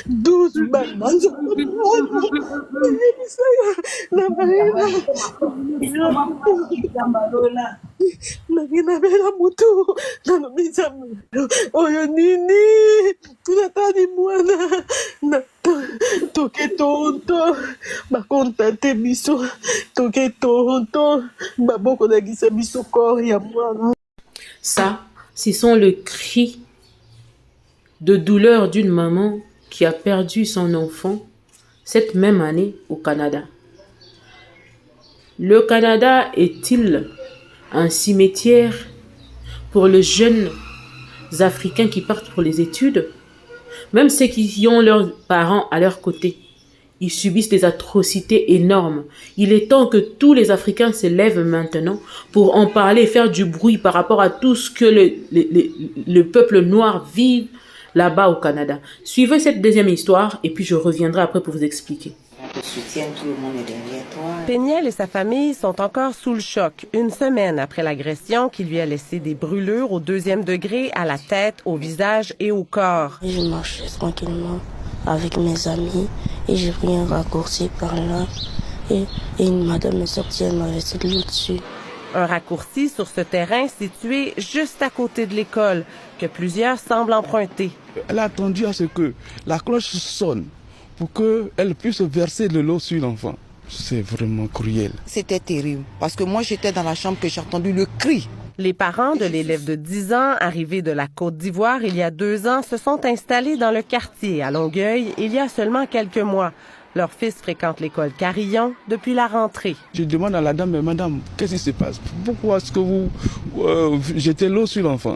12 balles. Nakinabela mutu nalobisa oyo nini natali mwana na toke tonto bakontate biso toke tonto babokolakisa biso corps ya mwana. Ça, ce sont les cris de douleur d'une maman qui a perdu son enfant cette même année au Canada. Le Canada est-il un cimetière pour les jeunes Africains qui partent pour les études? Même ceux qui ont leurs parents à leur côté, ils subissent des atrocités énormes. Il est temps que tous les Africains se lèvent maintenant pour en parler, faire du bruit par rapport à tout ce que le peuple noir vit là-bas au Canada. Suivez cette deuxième histoire et puis je reviendrai après pour vous expliquer. Péniel et sa famille sont encore sous le choc, une semaine après l'agression qui lui a laissé des brûlures au 2e degré à la tête, au visage et au corps. Je marchais tranquillement avec mes amis et j'ai pris un raccourci par là et une madame est sortie, elle m'a versé de l'eau dessus. Un raccourci sur ce terrain situé juste à côté de l'école que plusieurs semblent emprunter. Elle a attendu à ce que la cloche sonne pour qu'elle puisse verser de l'eau sur l'enfant. C'est vraiment cruel. C'était terrible parce que moi j'étais dans la chambre que j'ai entendu le cri. Les parents de l'élève de 10 ans, arrivé de la Côte d'Ivoire il y a 2 ans, se sont installés dans le quartier à Longueuil il y a seulement quelques mois. Leur fils fréquente l'école Carillon depuis la rentrée. Je demande à la dame, mais madame, qu'est-ce qui se passe? Pourquoi est-ce que vous jetez l'eau sur l'enfant?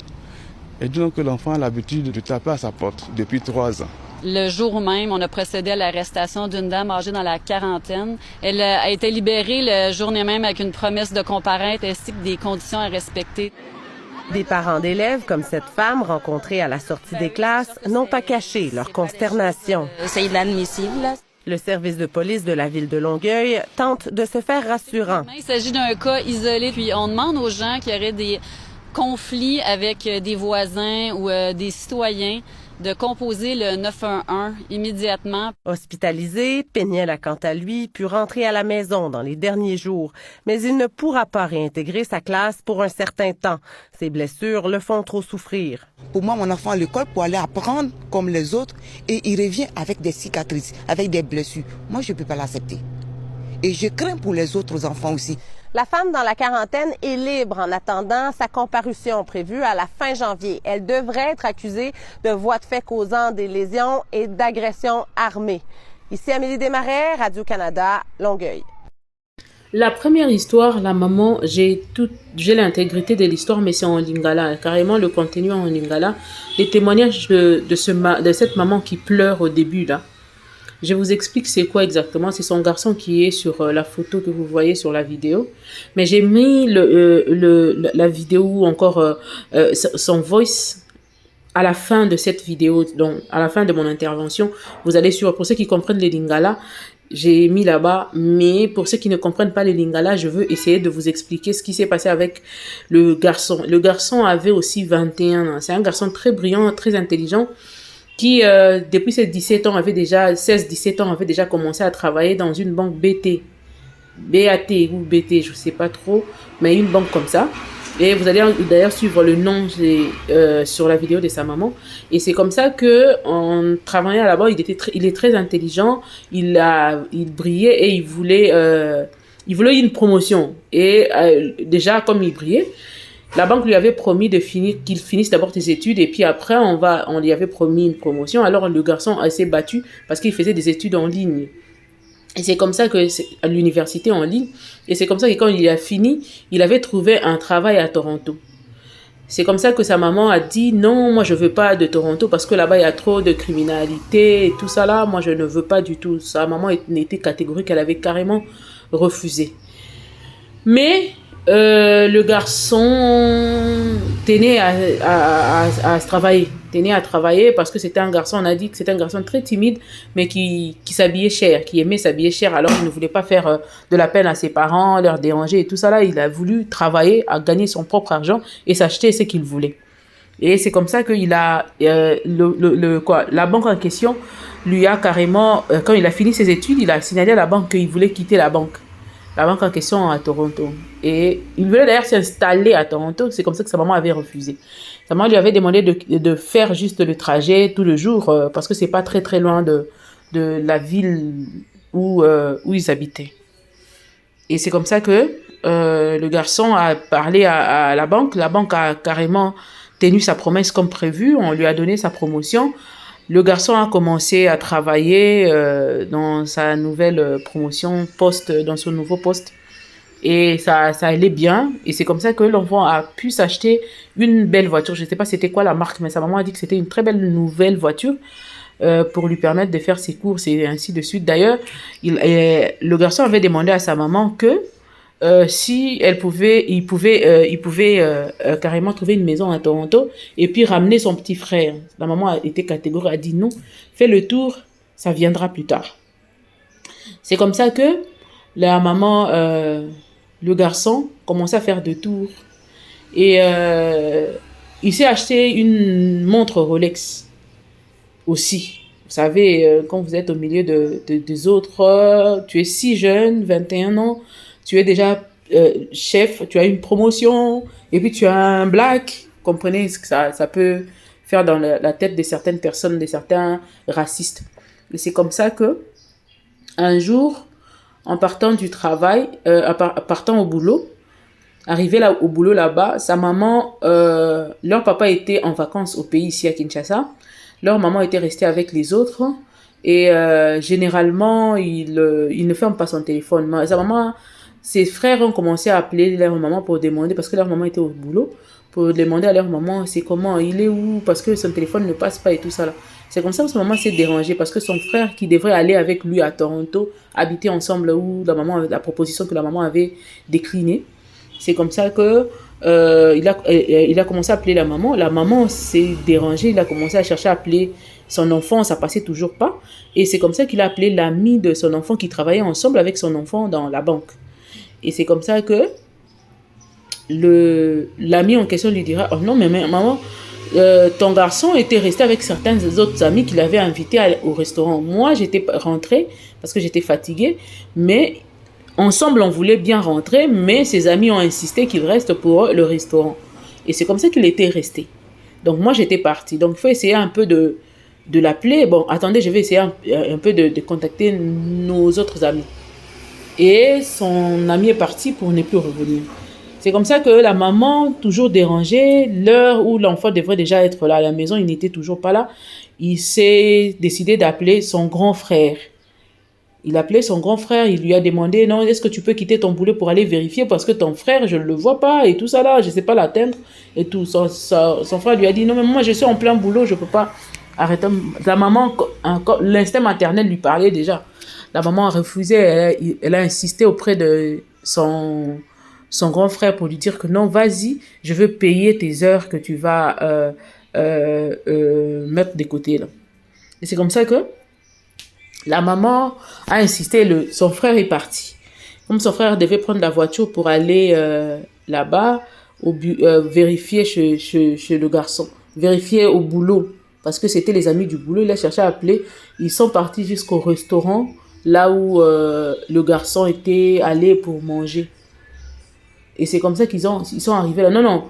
Et donc que l'enfant a l'habitude de taper à sa porte depuis 3 ans. Le jour même, on a procédé à l'arrestation d'une dame âgée dans la quarantaine. Elle a été libérée le journée même avec une promesse de comparaître ainsi que des conditions à respecter. Des parents d'élèves, comme cette femme rencontrée à la sortie des classes, n'ont pas caché leur consternation. C'est inadmissible. Le service de police de la ville de Longueuil tente de se faire rassurant. Il s'agit d'un cas isolé, puis on demande aux gens qui auraient des conflits avec des voisins ou des citoyens de composer le 911 immédiatement. Hospitalisé, Péniel a quant à lui pu rentrer à la maison dans les derniers jours, mais il ne pourra pas réintégrer sa classe pour un certain temps. Ses blessures le font trop souffrir. Pour moi, mon enfant à l'école pour aller apprendre comme les autres et il revient avec des cicatrices, avec des blessures. Moi, je ne peux pas l'accepter. Et je crains pour les autres enfants aussi. La femme dans la quarantaine est libre en attendant sa comparution prévue à la fin janvier. Elle devrait être accusée de voies de fait causant des lésions et d'agression armée. Ici Amélie Desmarais, Radio-Canada, Longueuil. La première histoire, la maman, j'ai l'intégrité de l'histoire, mais c'est en lingala, carrément le contenu en lingala. Les témoignages de cette maman qui pleure au début là. Je vous explique c'est quoi exactement. C'est son garçon qui est sur la photo que vous voyez sur la vidéo. Mais j'ai mis la vidéo ou encore son voice à la fin de cette vidéo. Donc, à la fin de mon intervention, vous allez sur... Pour ceux qui comprennent les lingala, j'ai mis là-bas. Mais pour ceux qui ne comprennent pas les lingala, je veux essayer de vous expliquer ce qui s'est passé avec le garçon. Le garçon avait aussi 21 ans. C'est un garçon très brillant, très intelligent, qui, depuis ses 17 ans, avait déjà, 16-17 ans, avait déjà commencé à travailler dans une banque BAT ou BT, je ne sais pas trop, mais une banque comme ça. Et vous allez d'ailleurs suivre le nom sur la vidéo de sa maman. Et c'est comme ça que, en travaillant là-bas, il est très intelligent, il brillait et il voulait une promotion. Et déjà, comme il brillait, la banque lui avait promis qu'il finisse d'abord ses études et puis après on lui avait promis une promotion. Alors le garçon s'est battu parce qu'il faisait des études en ligne. Et c'est comme ça que à l'université en ligne. Et c'est comme ça que quand il a fini, il avait trouvé un travail à Toronto. C'est comme ça que sa maman a dit non, moi je veux pas de Toronto parce que là-bas il y a trop de criminalité et tout ça là. Moi je ne veux pas du tout. Sa maman était catégorique, elle avait carrément refusé. Mais le garçon tenait à travailler parce que c'était un garçon, on a dit que c'était un garçon très timide, mais qui s'habillait cher, qui aimait s'habiller cher, alors il ne voulait pas faire de la peine à ses parents, leur déranger et tout ça là, il a voulu travailler, à gagner son propre argent et s'acheter ce qu'il voulait. Et c'est comme ça que la banque en question lui a carrément, quand il a fini ses études, il a signalé à la banque qu'il voulait quitter la banque. La banque en question à Toronto. Et il voulait d'ailleurs s'installer à Toronto. C'est comme ça que sa maman avait refusé. Sa maman lui avait demandé de faire juste le trajet tout le jour parce que c'est pas très très loin de la ville où ils habitaient. Et c'est comme ça que le garçon a parlé à la banque. La banque a carrément tenu sa promesse comme prévu. On lui a donné sa promotion. Le garçon a commencé à travailler dans sa nouvelle promotion, dans son nouveau poste. Et ça allait bien. Et c'est comme ça que l'enfant a pu s'acheter une belle voiture. Je ne sais pas c'était quoi la marque, mais sa maman a dit que c'était une très belle nouvelle voiture pour lui permettre de faire ses courses et ainsi de suite. D'ailleurs, le garçon avait demandé à sa maman que si il pouvait carrément trouver une maison à Toronto et puis ramener son petit frère. La maman a été catégorique, a dit non, fais le tour, ça viendra plus tard. C'est comme ça que la maman, le garçon, commençait à faire de tours et il s'est acheté une montre Rolex aussi. Vous savez, quand vous êtes au milieu des autres, tu es si jeune, 21 ans, tu es déjà chef, tu as une promotion, et puis tu as un black. Comprenez ce que ça peut faire dans la tête de certaines personnes, de certains racistes. Et c'est comme ça que, un jour, en partant du travail, partant au boulot, arrivé au boulot là-bas, sa maman, leur papa était en vacances au pays ici à Kinshasa. Leur maman était restée avec les autres. Et généralement, il ne ferme pas son téléphone. Sa maman, ses frères ont commencé à appeler leur maman pour demander, parce que leur maman était au boulot, pour demander à leur maman, c'est comment, il est où, parce que son téléphone ne passe pas et tout ça là. C'est comme ça que sa maman s'est dérangée, parce que son frère qui devrait aller avec lui à Toronto, habiter ensemble, où la proposition que la maman avait déclinée. C'est comme ça que il a commencé à appeler la maman. La maman s'est dérangée, il a commencé à chercher à appeler son enfant, ça passait toujours pas. Et c'est comme ça qu'il a appelé l'ami de son enfant qui travaillait ensemble avec son enfant dans la banque. Et c'est comme ça que l'ami en question lui dira, oh non mais maman, ton garçon était resté avec certains autres amis qu'il avait invités au restaurant. Moi j'étais rentrée parce que j'étais fatiguée, mais ensemble on voulait bien rentrer, mais ses amis ont insisté qu'il reste pour le restaurant. Et c'est comme ça qu'il était resté. Donc moi j'étais partie. Donc il faut essayer un peu de l'appeler. Bon, attendez, je vais essayer un peu de contacter nos autres amis. Et son ami est parti pour ne plus revenir. C'est comme ça que la maman, toujours dérangée, l'heure où l'enfant devrait déjà être là à la maison, il n'était toujours pas là. Il s'est décidé d'appeler son grand frère. Il a appelé son grand frère, il lui a demandé, non, est-ce que tu peux quitter ton boulot pour aller vérifier parce que ton frère, je ne le vois pas et tout ça là, je ne sais pas l'atteindre et tout. Son frère lui a dit, non, mais moi je suis en plein boulot, je ne peux pas arrêter. La maman, l'instinct maternel lui parlait déjà. La maman a refusé, elle a insisté auprès de son grand frère pour lui dire que non, vas-y, je veux payer tes heures que tu vas mettre de côté là. Et c'est comme ça que la maman a insisté, son frère est parti. Comme son frère devait prendre la voiture pour aller là-bas, vérifier chez le garçon, vérifier au boulot, parce que c'était les amis du boulot, il a cherché à appeler. Ils sont partis jusqu'au restaurant, là où le garçon était allé pour manger. Et c'est comme ça qu'ils sont arrivés là. Non.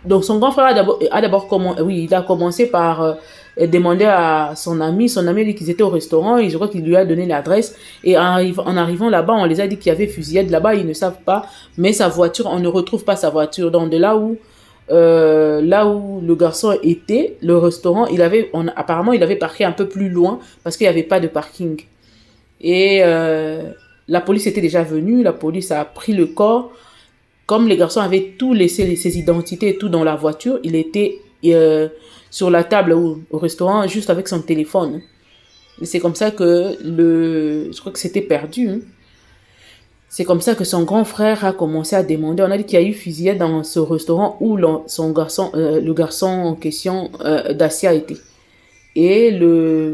Donc son grand frère a d'abord commencé par demander à son ami. Son ami a dit qu'ils étaient au restaurant et je crois qu'il lui a donné l'adresse. Et en arrivant là-bas, on les a dit qu'il y avait fusillade là-bas, ils ne savent pas. Mais sa voiture, on ne retrouve pas sa voiture. Donc de là où le garçon était, le restaurant, apparemment il avait parqué un peu plus loin parce qu'il n'y avait pas de parking. Et la police était déjà venue, la police a pris le corps. Comme les garçons avaient tout laissé, ses identités et tout dans la voiture, il était sur la table au restaurant juste avec son téléphone. Et c'est comme ça que je crois que c'était perdu. Hein. C'est comme ça que son grand frère a commencé à demander. On a dit qu'il y a eu fusillade dans ce restaurant où le garçon en question Dacia était. Et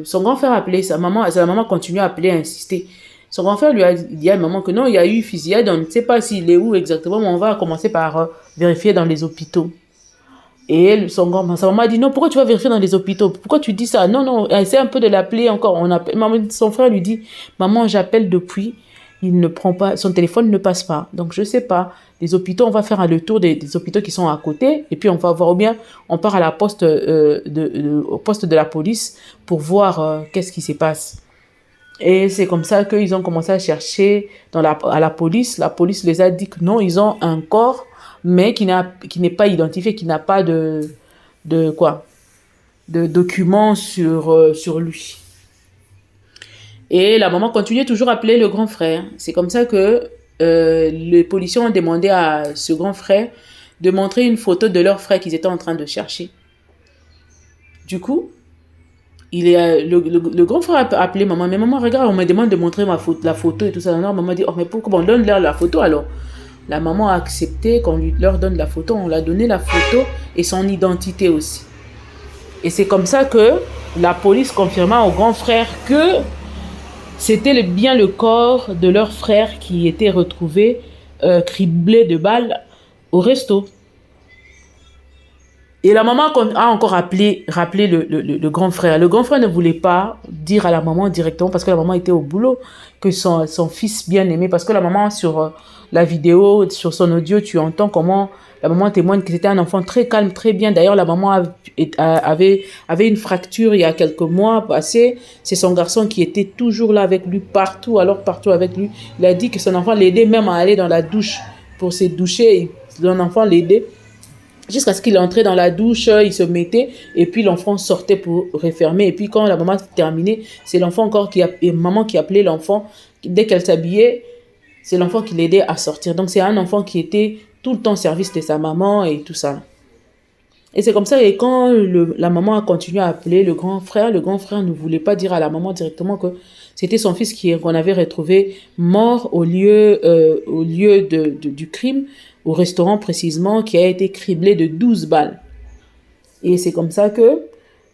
son grand frère a appelé sa maman continue à appeler, à insister. Son grand frère lui a dit à maman que non, il y a eu fusillade, on ne sait pas s'il est où exactement, mais on va commencer par vérifier dans les hôpitaux. Et sa maman a dit, non, pourquoi tu vas vérifier dans les hôpitaux? Pourquoi tu dis ça? Non, non, essaie un peu de l'appeler encore. Son frère lui dit, maman, j'appelle depuis, il ne prend pas, son téléphone ne passe pas. Donc, je sais pas. Les hôpitaux, on va faire le tour des hôpitaux qui sont à côté, et puis on va voir, ou bien on part à la poste, au poste de la police pour voir qu'est-ce qui se passe. Et c'est comme ça qu'ils ont commencé à chercher à la police. La police les a dit que non, ils ont un corps, mais qui n'est pas identifié, qui n'a pas de documents sur lui. Et la maman continuait toujours à appeler le grand frère. C'est comme ça que les policiers ont demandé à ce grand frère de montrer une photo de leur frère qu'ils étaient en train de chercher. Du coup, le grand frère a appelé maman. Mais maman, regarde, on me demande de montrer la photo et tout ça. Alors, maman dit, oh, mais pourquoi on donne-leur la photo alors? La maman a accepté qu'on leur donne la photo. On leur a donné la photo et son identité aussi. Et c'est comme ça que la police confirma au grand frère que c'était bien le corps de leur frère qui était retrouvé criblé de balles au resto. Et la maman a encore rappelé le grand frère. Le grand frère ne voulait pas dire à la maman directement, parce que la maman était au boulot, que son fils bien-aimé, parce que la maman, sur la vidéo, sur son audio, tu entends comment la maman témoigne que c'était un enfant très calme, très bien. D'ailleurs, la maman avait une fracture il y a quelques mois passés. C'est son garçon qui était toujours là avec lui, partout avec lui. Il a dit que son enfant l'aidait même à aller dans la douche pour se doucher. Son enfant l'aidait. Jusqu'à ce qu'il entrait dans la douche, il se mettait et puis l'enfant sortait pour refermer. Et puis quand la maman terminait, c'est l'enfant encore maman qui appelait l'enfant. Dès qu'elle s'habillait, c'est l'enfant qui l'aidait à sortir. Donc c'est un enfant qui était tout le temps au service de sa maman et tout ça. Et c'est comme ça, et quand la maman a continué à appeler le grand frère ne voulait pas dire à la maman directement que c'était son fils qu'on avait retrouvé mort au lieu du crime, au restaurant précisément, qui a été criblé de 12 balles. Et c'est comme ça que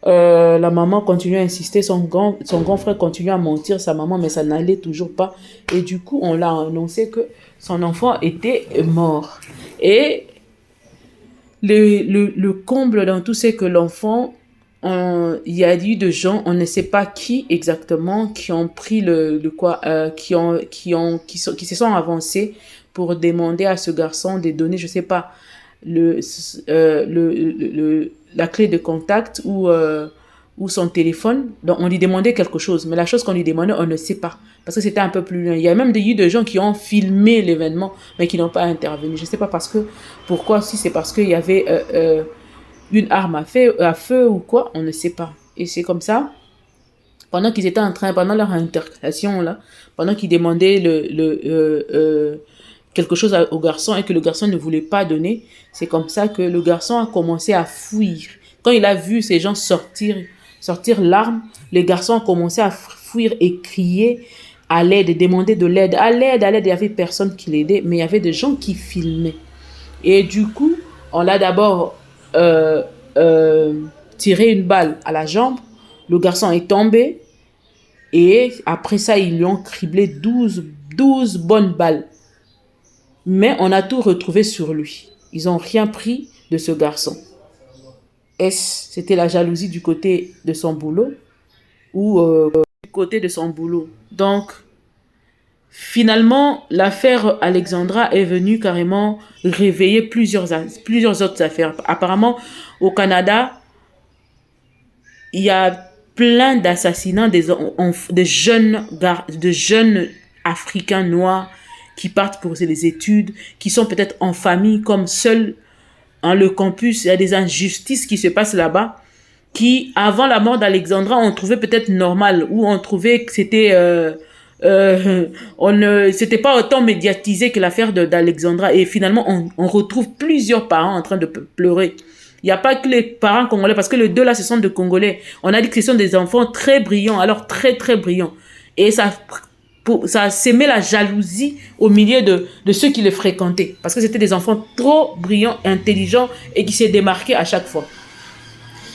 la maman continue à insister, son grand frère continue à mentir sa maman, mais ça n'allait toujours pas. Et du coup, on l'a annoncé que son enfant était mort. Et le comble dans tout, c'est que l'enfant, il y a eu de gens, on ne sait pas qui exactement, qui ont pris qui se sont avancés pour demander à ce garçon de donner, je sais pas, la clé de contact ou son téléphone. Donc on lui demandait quelque chose, mais la chose qu'on lui demandait, on ne sait pas, parce que c'était un peu plus loin. Il y a même eu de gens qui ont filmé l'événement, mais qui n'ont pas intervenu. Je sais pas pourquoi, si c'est parce qu'il y avait une arme à feu ou quoi, on ne sait pas. Et c'est comme ça, pendant leur interrogation là, pendant qu'ils demandaient quelque chose au garçon et que le garçon ne voulait pas donner, c'est comme ça que le garçon a commencé à fuir. Quand il a vu ces gens sortir l'arme, le garçon a commencé à fuir et crier à l'aide, demander de l'aide. À l'aide, il n'y avait personne qui l'aidait, mais il y avait des gens qui filmaient. Et du coup, on l'a d'abord tiré une balle à la jambe. Le garçon est tombé. Et après ça, ils lui ont criblé 12 bonnes balles. Mais on a tout retrouvé sur lui. Ils n'ont rien pris de ce garçon. C'était la jalousie du côté de son boulot ou du côté de son boulot. Donc, finalement, l'affaire Alexandra est venue carrément réveiller plusieurs autres affaires. Apparemment, au Canada, il y a plein d'assassinats de jeunes Africains noirs qui partent pour les études, qui sont peut-être en famille comme seuls dans le campus. Il y a des injustices qui se passent là-bas, qui, avant la mort d'Alexandra, on trouvait peut-être normal, ou on trouvait que c'était... c'était pas autant médiatisé que l'affaire d'Alexandra. Et finalement, on retrouve plusieurs parents en train de pleurer. Il n'y a pas que les parents congolais, parce que les deux là, ce sont des Congolais. On a dit que ce sont des enfants très brillants, alors très très brillants. Et ça sémait la jalousie au milieu de ceux qui les fréquentaient. Parce que c'était des enfants trop brillants, intelligents et qui s'est démarqué à chaque fois.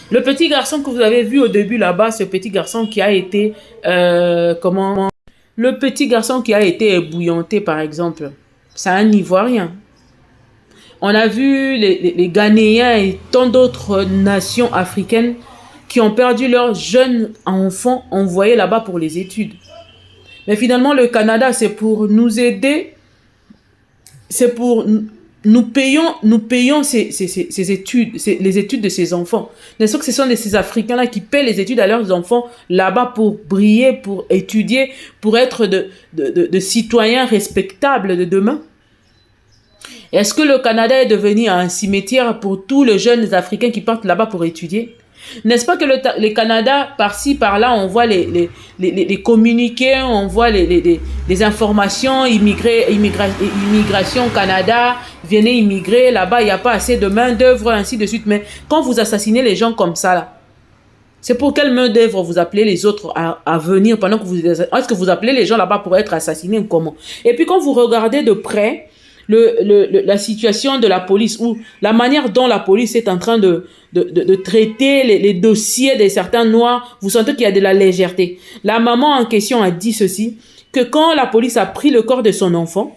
Le petit garçon que vous avez vu au début là-bas, ce petit garçon qui a été... Le petit garçon qui a été ébouillanté, par exemple, c'est un Ivoirien. On a vu les Ghanéens et tant d'autres nations africaines qui ont perdu leurs jeunes enfants envoyés là-bas pour les études. Mais finalement, le Canada, c'est pour nous aider, c'est pour nous payons ces études, les études de ces enfants. N'est-ce pas que ce sont ces Africains-là qui paient les études à leurs enfants là-bas pour briller, pour étudier, pour être de citoyens respectables de demain? Est-ce que le Canada est devenu un cimetière pour tous les jeunes Africains qui partent là-bas pour étudier? N'est-ce pas que le Canada, par-ci, par-là, on voit les communiqués, on voit les informations, immigration Canada, venez immigrer, là-bas, il n'y a pas assez de main-d'œuvre, ainsi de suite. Mais quand vous assassinez les gens comme ça, là, c'est pour quelle main-d'œuvre vous appelez les autres à venir pendant que vous... Est-ce que vous appelez les gens là-bas pour être assassinés ou comment? Et puis quand vous regardez de près la situation de la police ou la manière dont la police est en train de traiter les dossiers de certains noirs, vous sentez qu'il y a de la légèreté. La maman en question a dit ceci, que quand la police a pris le corps de son enfant,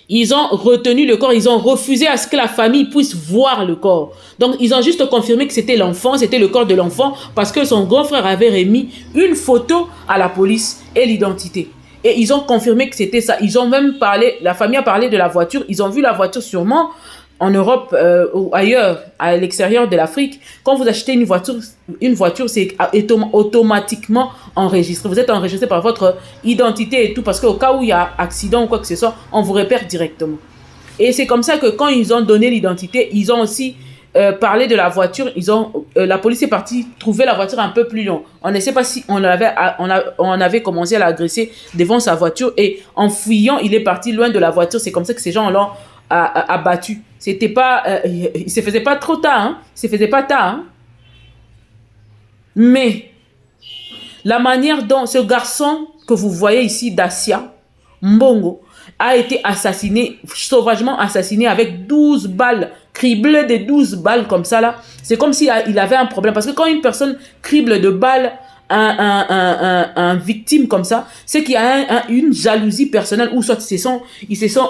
ils ont retenu le corps, ils ont refusé à ce que la famille puisse voir le corps. Donc, ils ont juste confirmé que c'était l'enfant, c'était le corps de l'enfant, parce que son grand frère avait remis une photo à la police et l'identité. Et ils ont confirmé que c'était ça. Ils ont même parlé, la famille a parlé de la voiture. Ils ont vu la voiture sûrement en Europe ou ailleurs, à l'extérieur de l'Afrique. Quand vous achetez une voiture, c'est automatiquement enregistré. Vous êtes enregistré par votre identité et tout, parce qu'au cas où il y a accident ou quoi que ce soit, on vous repère directement. Et c'est comme ça que quand ils ont donné l'identité, ils ont aussi parlé de la voiture. La police est partie trouver la voiture un peu plus loin. On ne sait pas si on avait commencé à l'agresser devant sa voiture, et en fuyant, il est parti loin de la voiture. C'est comme ça que ces gens l'ont abattu. C'était pas, il se faisait pas trop tard, hein? Il se faisait pas tard, hein? Mais la manière dont ce garçon que vous voyez ici, Dacia Mbongo, a été assassiné, sauvagement assassiné avec 12 balles, criblé de 12 balles comme ça là, c'est comme s'il avait un problème. Parce que quand une personne crible de balles un victime comme ça, c'est qu'il y a une jalousie personnelle, ou soit ils se sont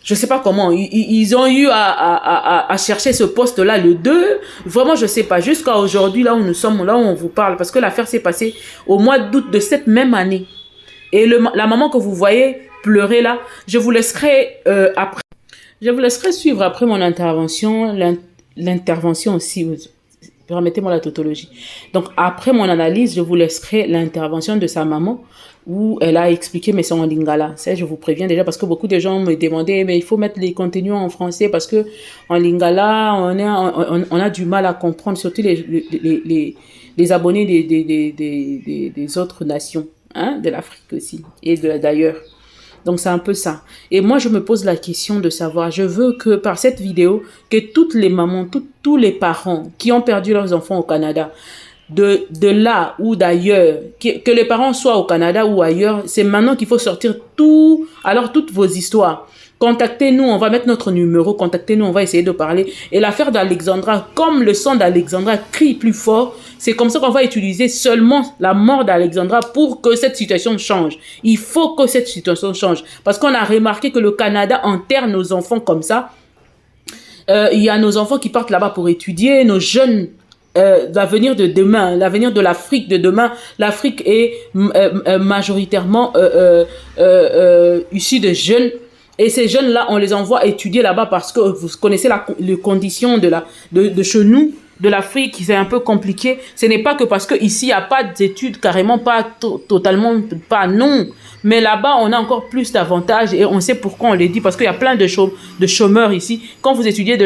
je sais pas comment, ils ont eu à chercher ce poste-là, le 2. Vraiment, je sais pas. Jusqu'à aujourd'hui, là où nous sommes, là où on vous parle, parce que l'affaire s'est passée au mois d'août de cette même année. Et la maman que vous voyez pleurer là, je vous laisserai après. Je vous laisserai suivre après mon intervention, l'intervention aussi. Permettez-moi la tautologie. Donc, après mon analyse, je vous laisserai l'intervention de sa maman, où elle a expliqué, mais c'est en lingala. Ça, je vous préviens déjà, parce que beaucoup de gens me demandaient, mais il faut mettre les contenus en français, parce que en lingala, on a du mal à comprendre, surtout les abonnés des autres nations, hein, de l'Afrique aussi, et d'ailleurs. Donc, c'est un peu ça. Et moi, je me pose la question de savoir, je veux que par cette vidéo, que toutes les mamans, tous les parents qui ont perdu leurs enfants au Canada, de là ou d'ailleurs, que les parents soient au Canada ou ailleurs, c'est maintenant qu'il faut sortir toutes vos histoires. Contactez-nous, on va mettre notre numéro, contactez-nous, on va essayer de parler. Et l'affaire d'Alexandra, comme le sang d'Alexandra crie plus fort, c'est comme ça qu'on va utiliser seulement la mort d'Alexandra pour que cette situation change. Il faut que cette situation change. Parce qu'on a remarqué que le Canada enterre nos enfants comme ça. Il y a nos enfants qui partent là-bas pour étudier, nos jeunes, l'avenir de demain, l'avenir de l'Afrique de demain. L'Afrique est majoritairement issue de jeunes. Et ces jeunes-là, on les envoie étudier là-bas parce que vous connaissez les conditions de chez nous, de l'Afrique, c'est un peu compliqué. Ce n'est pas que parce qu'ici, il n'y a pas d'études, carrément pas, totalement pas, non. Mais là-bas, on a encore plus d'avantages et on sait pourquoi on les dit. Parce qu'il y a plein de chômeurs ici. Quand vous étudiez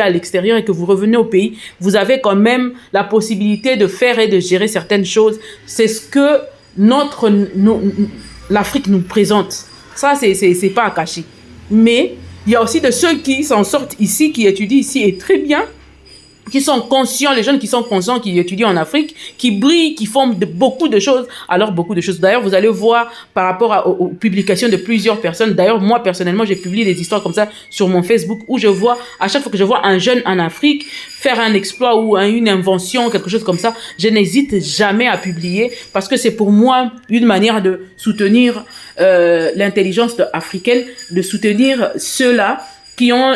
à l'extérieur et que vous revenez au pays, vous avez quand même la possibilité de faire et de gérer certaines choses. C'est ce que l'Afrique nous présente. Ça, c'est pas à cacher. Mais il y a aussi de ceux qui s'en sortent ici, qui étudient ici et très bien. qui sont conscients, les jeunes qui sont conscients, qui étudient en Afrique, qui brillent, qui font beaucoup de choses. Alors, beaucoup de choses. D'ailleurs, vous allez voir par rapport aux publications de plusieurs personnes. D'ailleurs, moi, personnellement, j'ai publié des histoires comme ça sur mon Facebook où je vois, à chaque fois que je vois un jeune en Afrique faire un exploit ou une invention, quelque chose comme ça, je n'hésite jamais à publier parce que c'est pour moi une manière de soutenir l'intelligence africaine, de soutenir ceux-là qui ont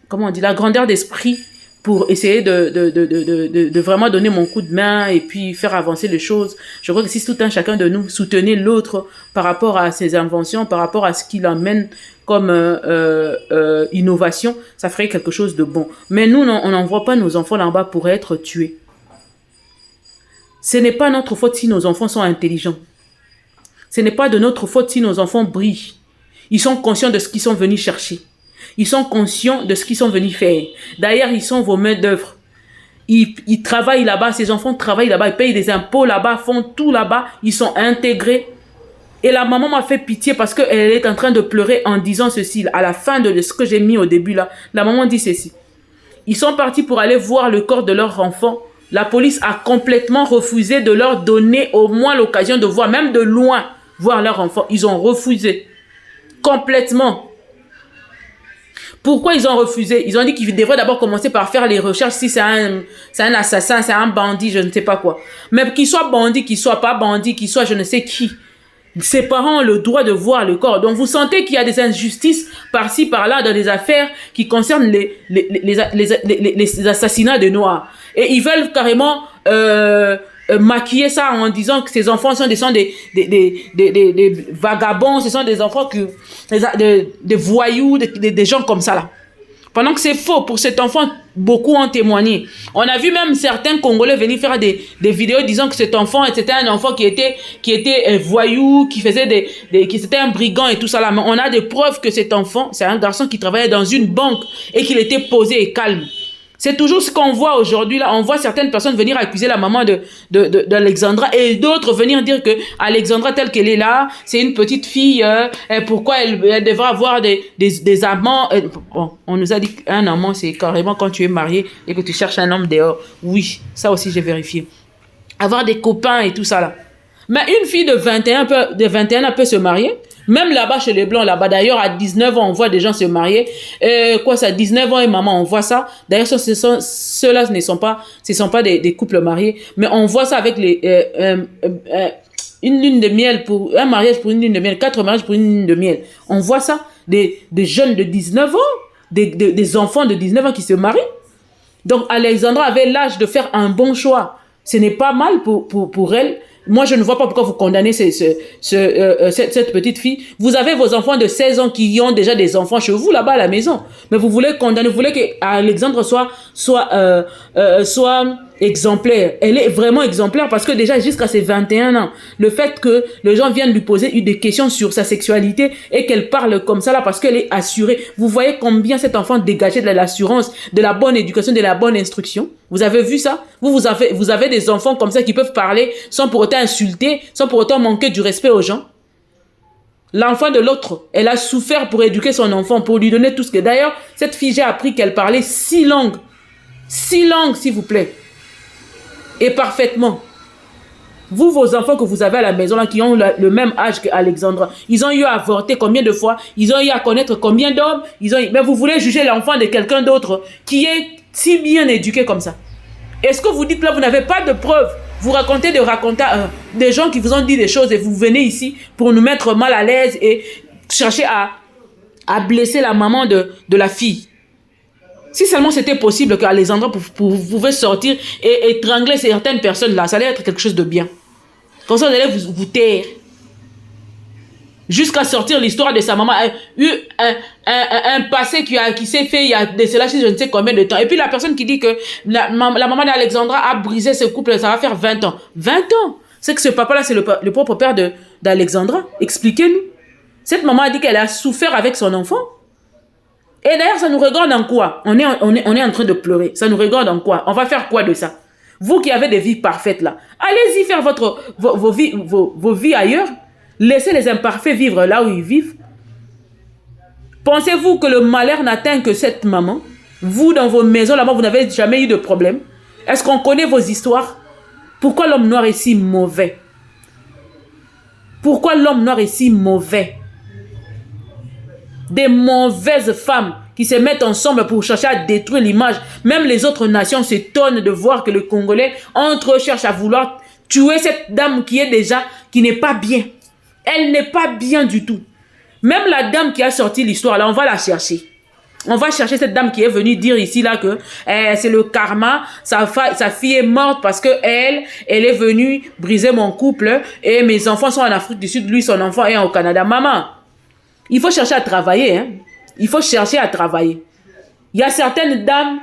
comment on dit, la grandeur d'esprit pour essayer de vraiment donner mon coup de main et puis faire avancer les choses. Je crois que si tout un chacun de nous soutenait l'autre par rapport à ses inventions, par rapport à ce qu'il amène comme innovation, ça ferait quelque chose de bon. Mais nous, on n'envoie pas nos enfants là-bas pour être tués. Ce n'est pas notre faute si nos enfants sont intelligents. Ce n'est pas de notre faute si nos enfants brillent. Ils sont conscients de ce qu'ils sont venus chercher. Ils sont conscients de ce qu'ils sont venus faire. D'ailleurs, ils sont vos mains d'œuvre. Ils travaillent là-bas, ces enfants travaillent là-bas, ils payent des impôts là-bas, font tout là-bas, ils sont intégrés. Et la maman m'a fait pitié parce qu'elle est en train de pleurer en disant ceci. À la fin de ce que j'ai mis au début là, la maman dit ceci. Ils sont partis pour aller voir le corps de leur enfant. La police a complètement refusé de leur donner au moins l'occasion de voir, même de loin, voir leur enfant. Ils ont refusé. Complètement. Pourquoi ils ont refusé? Ils ont dit qu'ils devraient d'abord commencer par faire les recherches si c'est un assassin, c'est un bandit, je ne sais pas quoi. Mais qu'il soit bandit, qu'il soit pas bandit, qu'il soit je ne sais qui. Ses parents ont le droit de voir le corps. Donc vous sentez qu'il y a des injustices par-ci, par-là dans les affaires qui concernent les assassinats de Noirs. Et ils veulent carrément maquiller ça en disant que ces enfants sont des vagabonds, ce sont des enfants des voyous, des gens comme ça là. Pendant que c'est faux, pour cet enfant, beaucoup ont témoigné. On a vu même certains Congolais venir faire des vidéos disant que cet enfant, c'était un enfant qui était voyou, qui faisait qui c'était un brigand et tout ça là. Mais on a des preuves que cet enfant, c'est un garçon qui travaillait dans une banque et qu'il était posé et calme. C'est toujours ce qu'on voit aujourd'hui là. On voit certaines personnes venir accuser la maman d'Alexandra et d'autres venir dire que Alexandra telle qu'elle est là, c'est une petite fille. Pourquoi elle devrait avoir des amants? Bon, on nous a dit qu'un amant c'est carrément quand tu es marié et que tu cherches un homme dehors. Oui, ça aussi j'ai vérifié. Avoir des copains et tout ça là. Mais une fille de 21 ans peut se marier. Même là-bas, chez les Blancs, là-bas, d'ailleurs, à 19 ans, on voit des gens se marier. Quoi, ça, 19 ans et maman, on voit ça. D'ailleurs, ceux-là ne sont pas des couples mariés. Mais on voit ça avec une lune de miel un mariage pour une lune de miel, 4 mariages pour une lune de miel. On voit ça. Des jeunes de 19 ans, des enfants de 19 ans qui se marient. Donc, Alexandra avait l'âge de faire un bon choix. Ce n'est pas mal pour elle. Moi, je ne vois pas pourquoi vous condamnez cette petite fille. Vous avez vos enfants de 16 ans qui ont déjà des enfants chez vous, là-bas à la maison. Mais vous voulez condamner, vous voulez qu'Alexandre soit exemplaire. Elle est vraiment exemplaire parce que déjà jusqu'à ses 21 ans, le fait que les gens viennent lui poser des questions sur sa sexualité et qu'elle parle comme ça là parce qu'elle est assurée. Vous voyez combien cet enfant dégageait de l'assurance, de la bonne éducation, de la bonne instruction. Vous avez vu ça? Vous avez des enfants comme ça qui peuvent parler sans pour autant insulter, sans pour autant manquer du respect aux gens. L'enfant de l'autre, elle a souffert pour éduquer son enfant, pour lui donner tout ce que... D'ailleurs, cette fille, j'ai appris qu'elle parlait 6 langues. 6 langues, s'il vous plaît. Et parfaitement. Vous, vos enfants que vous avez à la maison, là, qui ont le même âge qu'Alexandra, ils ont eu à avorter combien de fois? Ils ont eu à connaître combien d'hommes? Mais vous voulez juger l'enfant de quelqu'un d'autre qui est si bien éduqué comme ça? Est-ce que vous dites là, vous n'avez pas de preuves? Vous racontez des gens qui vous ont dit des choses et vous venez ici pour nous mettre mal à l'aise et chercher à blesser la maman de la fille. Si seulement c'était possible qu'Alexandra pouvait sortir et étrangler certaines personnes là, ça allait être quelque chose de bien. Comme ça, vous allez vous taire. Jusqu'à sortir l'histoire de sa maman. Eu un passé qui s'est fait il y a de cela, je ne sais combien de temps. Et puis la personne qui dit que la maman d'Alexandra a brisé ce couple, ça va faire 20 ans. 20 ans! C'est que ce papa-là, c'est le propre père d'Alexandra. Expliquez-nous. Cette maman a dit qu'elle a souffert avec son enfant. Et d'ailleurs, ça nous regarde en quoi? On est en train de pleurer. Ça nous regarde en quoi? On va faire quoi de ça? Vous qui avez des vies parfaites là, allez-y faire vos vies ailleurs. Laissez les imparfaits vivre là où ils vivent. Pensez-vous que le malheur n'atteint que cette maman? Vous, dans vos maisons là-bas, vous n'avez jamais eu de problème? Est-ce qu'on connaît vos histoires? Pourquoi l'homme noir est si mauvais? Pourquoi l'homme noir est si mauvais? Des mauvaises femmes qui se mettent ensemble pour chercher à détruire l'image. Même les autres nations s'étonnent de voir que le Congolais, entre eux, cherche à vouloir tuer cette dame qui n'est pas bien. Elle n'est pas bien du tout. Même la dame qui a sorti l'histoire, là, on va la chercher. On va chercher cette dame qui est venue dire ici, là, que c'est le karma, sa fille est morte parce que elle est venue briser mon couple et mes enfants sont en Afrique du Sud, lui, son enfant est au Canada. Maman, il faut chercher à travailler, hein. Il faut chercher à travailler. Il y a certaines dames,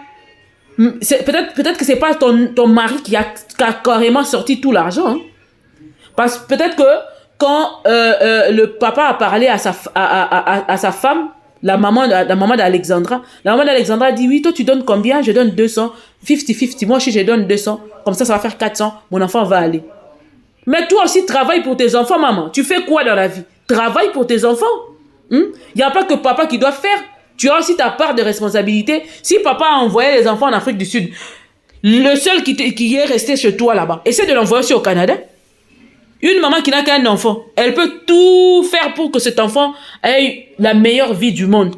peut-être que c'est pas ton mari qui a carrément sorti tout l'argent, hein. Parce que peut-être que quand le papa a parlé à sa femme, la maman d'Alexandra, a dit, oui, toi tu donnes combien? Je donne 200, 50-50, moi aussi je donne 200, comme ça va faire 400, mon enfant va aller. Mais toi aussi travaille pour tes enfants, maman. Tu fais quoi dans la vie? Travaille pour tes enfants. Il n'y a pas que papa qui doit faire. Tu as aussi ta part de responsabilité. Si papa a envoyé les enfants en Afrique du Sud, le seul qui est resté chez toi là-bas, essaie de l'envoyer aussi au Canada. Une maman qui n'a qu'un enfant, elle peut tout faire pour que cet enfant ait la meilleure vie du monde.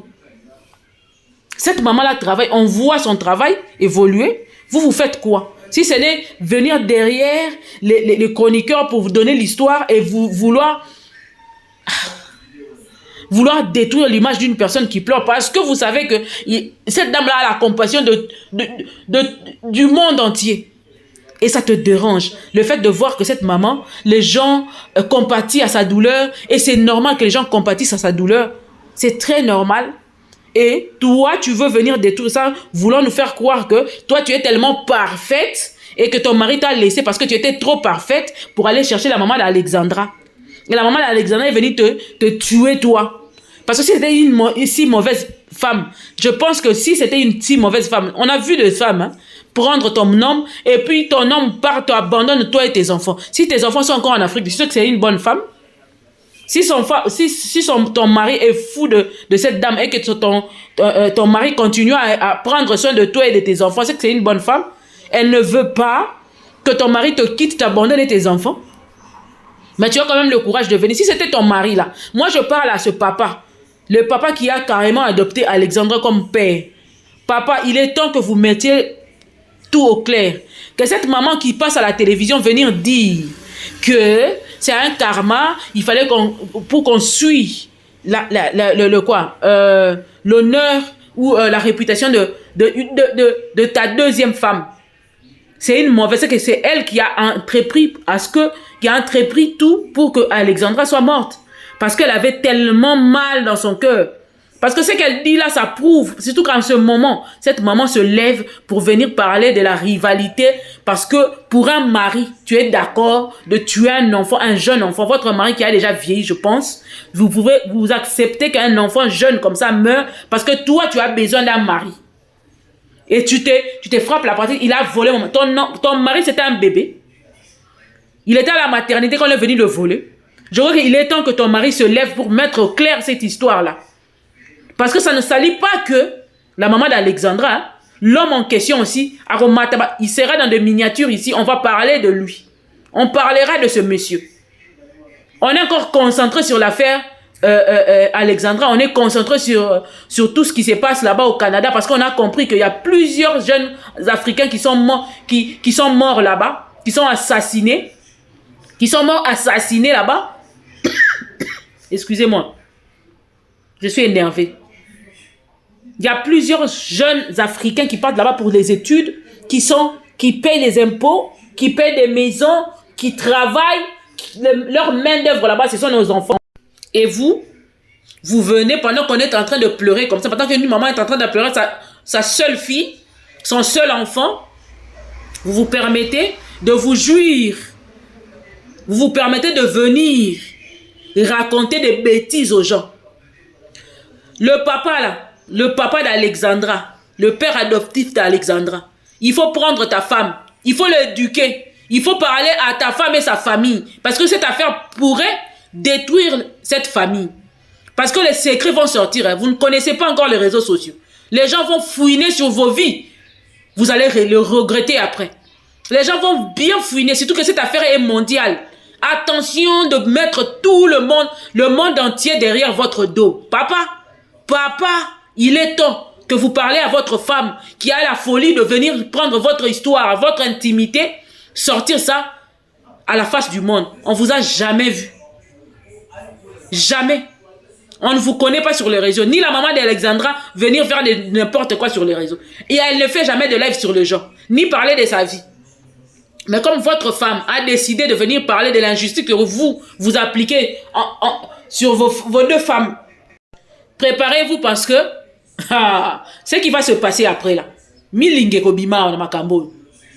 Cette maman-là travaille, on voit son travail évoluer. Vous faites quoi? Si ce n'est venir derrière les chroniqueurs pour vous donner l'histoire et vouloir détruire l'image d'une personne qui pleure, parce que vous savez que cette dame-là a la compassion du monde entier. Et ça te dérange, le fait de voir que cette maman, les gens compatissent à sa douleur, et c'est normal que les gens compatissent à sa douleur. C'est très normal. Et toi, tu veux venir détruire ça, voulant nous faire croire que toi, tu es tellement parfaite et que ton mari t'a laissé parce que tu étais trop parfaite pour aller chercher la maman d'Alexandra. Et la maman d'Alexandra est venue te tuer, toi. Parce que si c'était une si mauvaise femme, je pense que si c'était une si mauvaise femme, on a vu des femmes, hein, prendre ton homme, et puis ton homme part, t'abandonne toi et tes enfants. Si tes enfants sont encore en Afrique, tu sais que c'est une bonne femme. Si ton mari est fou de cette dame et que ton mari continue à prendre soin de toi et de tes enfants, c'est que c'est une bonne femme. Elle ne veut pas que ton mari te quitte, t'abandonne et tes enfants. Mais tu as quand même le courage de venir. Si c'était ton mari là, moi je parle à ce papa. Le papa qui a carrément adopté Alexandra comme père. Papa, il est temps que vous mettiez tout au clair. Que cette maman qui passe à la télévision venir dire que c'est un karma, il fallait pour qu'on suive l'honneur ou la réputation de ta deuxième femme. C'est une mauvaise, c'est que c'est elle qui a entrepris tout pour que Alexandra soit morte. Parce qu'elle avait tellement mal dans son cœur. Parce que ce qu'elle dit là, ça prouve, surtout qu'en ce moment, cette maman se lève pour venir parler de la rivalité. Parce que pour un mari, tu es d'accord de tuer un enfant, un jeune enfant, votre mari qui a déjà vieilli, je pense. Vous acceptez qu'un enfant jeune comme ça meure parce que toi, tu as besoin d'un mari. Et tu te frappes la poitrine, il a volé. Ton mari, c'était un bébé. Il était à la maternité quand on est venu le voler. Je crois qu'il est temps que ton mari se lève pour mettre au clair cette histoire-là. Parce que ça ne salit pas que la maman d'Alexandra, hein, l'homme en question aussi, il sera dans des miniatures ici, on va parler de lui. On parlera de ce monsieur. On est encore concentré sur l'affaire Alexandra, on est concentré sur tout ce qui se passe là-bas au Canada parce qu'on a compris qu'il y a plusieurs jeunes Africains qui sont morts là-bas, qui sont assassinés, là-bas. Excusez-moi, je suis énervé. Il y a plusieurs jeunes Africains qui partent là-bas pour des études, qui payent les impôts, qui payent des maisons, qui travaillent, leur main-d'œuvre là-bas, ce sont nos enfants. Et vous venez pendant qu'on est en train de pleurer comme ça, pendant qu'une maman est en train de pleurer sa seule fille, son seul enfant, vous vous permettez de vous jouir. Vous vous permettez de venir raconter des bêtises aux gens. Le papa d'Alexandra, le père adoptif d'Alexandra, il faut prendre ta femme, il faut l'éduquer, il faut parler à ta femme et sa famille, parce que cette affaire pourrait détruire cette famille. Parce que les secrets vont sortir. Hein. Vous ne connaissez pas encore les réseaux sociaux. Les gens vont fouiner sur vos vies. Vous allez le regretter après. Les gens vont bien fouiner, surtout que cette affaire est mondiale. Attention de mettre tout le monde entier derrière votre dos. Papa, il est temps que vous parlez à votre femme qui a la folie de venir prendre votre histoire, votre intimité, sortir ça à la face du monde. On ne vous a jamais vu. Jamais. On ne vous connaît pas sur les réseaux. Ni la maman d'Alexandra venir faire n'importe quoi sur les réseaux. Et elle ne fait jamais de live sur le genre. Ni parler de sa vie. Mais comme votre femme a décidé de venir parler de l'injustice que vous appliquez sur vos deux femmes, préparez-vous parce que ce qui va se passer après là.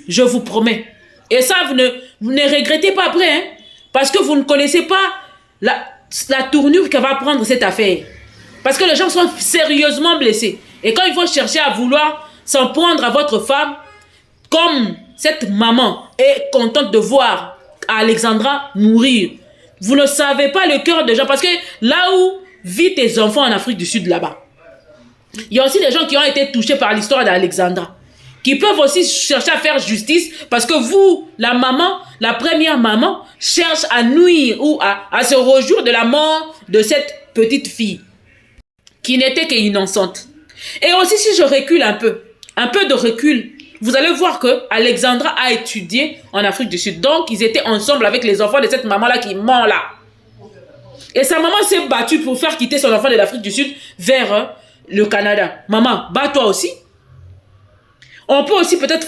Je vous promets. Et ça, vous ne regrettez pas après. Hein, parce que vous ne connaissez pas la tournure que va prendre cette affaire. Parce que les gens sont sérieusement blessés. Et quand ils vont chercher à vouloir s'en prendre à votre femme, comme cette maman est contente de voir Alexandra mourir, vous ne savez pas le cœur des gens. Parce que là où vivent tes enfants en Afrique du Sud, là-bas, il y a aussi des gens qui ont été touchés par l'histoire d'Alexandra, qui peuvent aussi chercher à faire justice parce que vous, la maman, la première maman, cherche à nuire ou à se réjouir de la mort de cette petite fille qui n'était qu'innocente. Et aussi, si je recule un peu de recul, vous allez voir que Alexandra a étudié en Afrique du Sud. Donc, ils étaient ensemble avec les enfants de cette maman-là qui ment là. Et sa maman s'est battue pour faire quitter son enfant de l'Afrique du Sud vers le Canada. Maman, bats-toi aussi. On peut aussi peut-être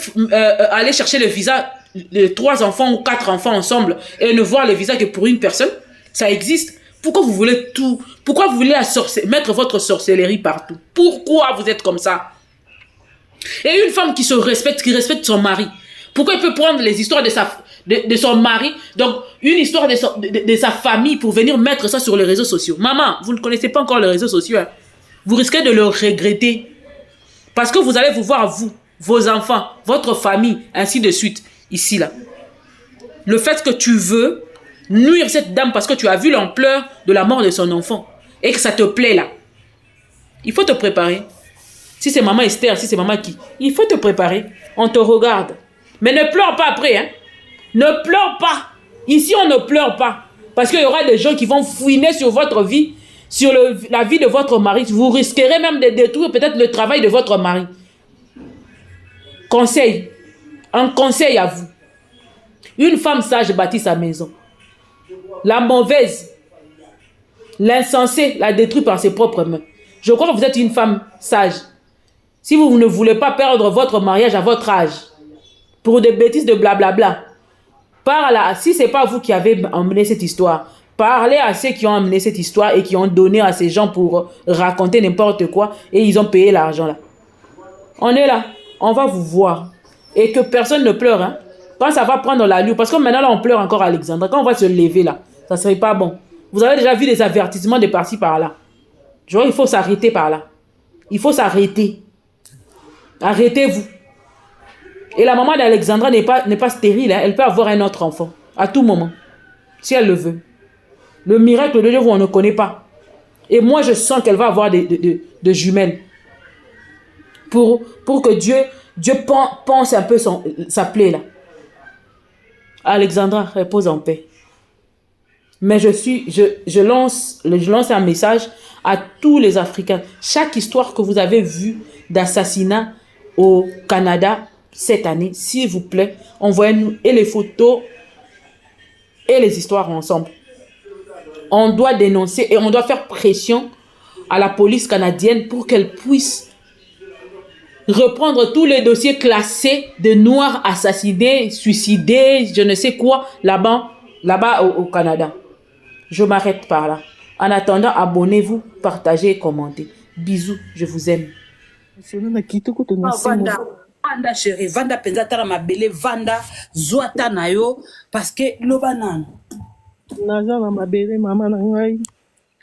aller chercher le visa de 3 enfants ou 4 enfants ensemble et ne voir le visa que pour une personne. Ça existe. Pourquoi vous voulez tout? Pourquoi vous voulez mettre votre sorcellerie partout? Pourquoi vous êtes comme ça? Et une femme qui se respecte, qui respecte son mari, pourquoi elle peut prendre les histoires de son mari, donc une histoire de sa famille pour venir mettre ça sur les réseaux sociaux? Maman, vous ne connaissez pas encore les réseaux sociaux. Hein? Vous risquez de le regretter. Parce que vous allez vous voir, vous, vos enfants, votre famille, ainsi de suite, ici, là. Le fait que tu veux nuire cette dame parce que tu as vu l'ampleur de la mort de son enfant et que ça te plaît, là. Il faut te préparer. Si c'est maman Esther, si c'est maman qui, il faut te préparer. On te regarde. Mais ne pleure pas après, hein. Ne pleure pas. Ici, on ne pleure pas. Parce qu'il y aura des gens qui vont fouiner sur votre vie, sur la vie de votre mari. Vous risquerez même de détruire peut-être le travail de votre mari. Conseil. Un conseil à vous. Une femme sage bâtit sa maison. La mauvaise, l'insensée la détruit par ses propres mains. Je crois que vous êtes une femme sage. Si vous ne voulez pas perdre votre mariage à votre âge, pour des bêtises de blablabla, si ce n'est pas vous qui avez emmené cette histoire, parlez à ceux qui ont amené cette histoire et qui ont donné à ces gens pour raconter n'importe quoi et ils ont payé l'argent là. On est là, on va vous voir. Et que personne ne pleure. Hein. Quand ça va prendre l'allure, parce que maintenant là on pleure encore Alexandra, quand on va se lever là, ça ne serait pas bon. Vous avez déjà vu des avertissements de par-ci par-là. Genre il faut s'arrêter par là. Il faut s'arrêter. Arrêtez-vous. Et la maman d'Alexandra n'est pas stérile. Hein. Elle peut avoir un autre enfant. À tout moment. Si elle le veut. Le miracle de Dieu, on ne connaît pas. Et moi, je sens qu'elle va avoir de jumelles. Pour que Dieu pense un peu sa plaie là. Alexandra, repose en paix. Mais je lance un message à tous les Africains. Chaque histoire que vous avez vue d'assassinat au Canada cette année, s'il vous plaît, envoyez-nous et les photos et les histoires ensemble. On doit dénoncer et on doit faire pression à la police canadienne pour qu'elle puisse reprendre tous les dossiers classés de Noirs assassinés, suicidés, je ne sais quoi, là-bas au Canada. Je m'arrête par là. En attendant, abonnez-vous, partagez et commentez. Bisous, je vous aime. Vanda chérie, vanda penza tala mabele, vanda zoata na yo, parce que loba nana. Naza na mabele mama na ngai.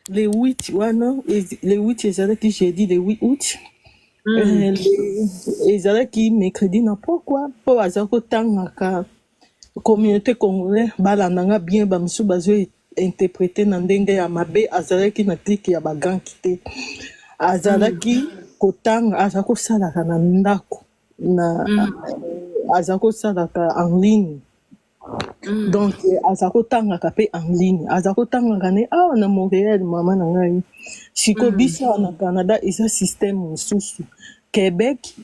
Le 8 wana, le 8 ezalaki jeudi le 8 août. Ezalaki mercredi na pourquoi po azako tangaka communauté congolaise balandanga bien ba musu bazo interprété na ndenge ya mabe azalaki na tiki ya baganki te azalaki kotanga aza kosalaka na ndako na aza kosalaka en ligne donc aza kotangaka mpe en ligne aza kotangaka ne awa na Montréal mama na ngai siko biso awa na Canada eza système mosusu Québec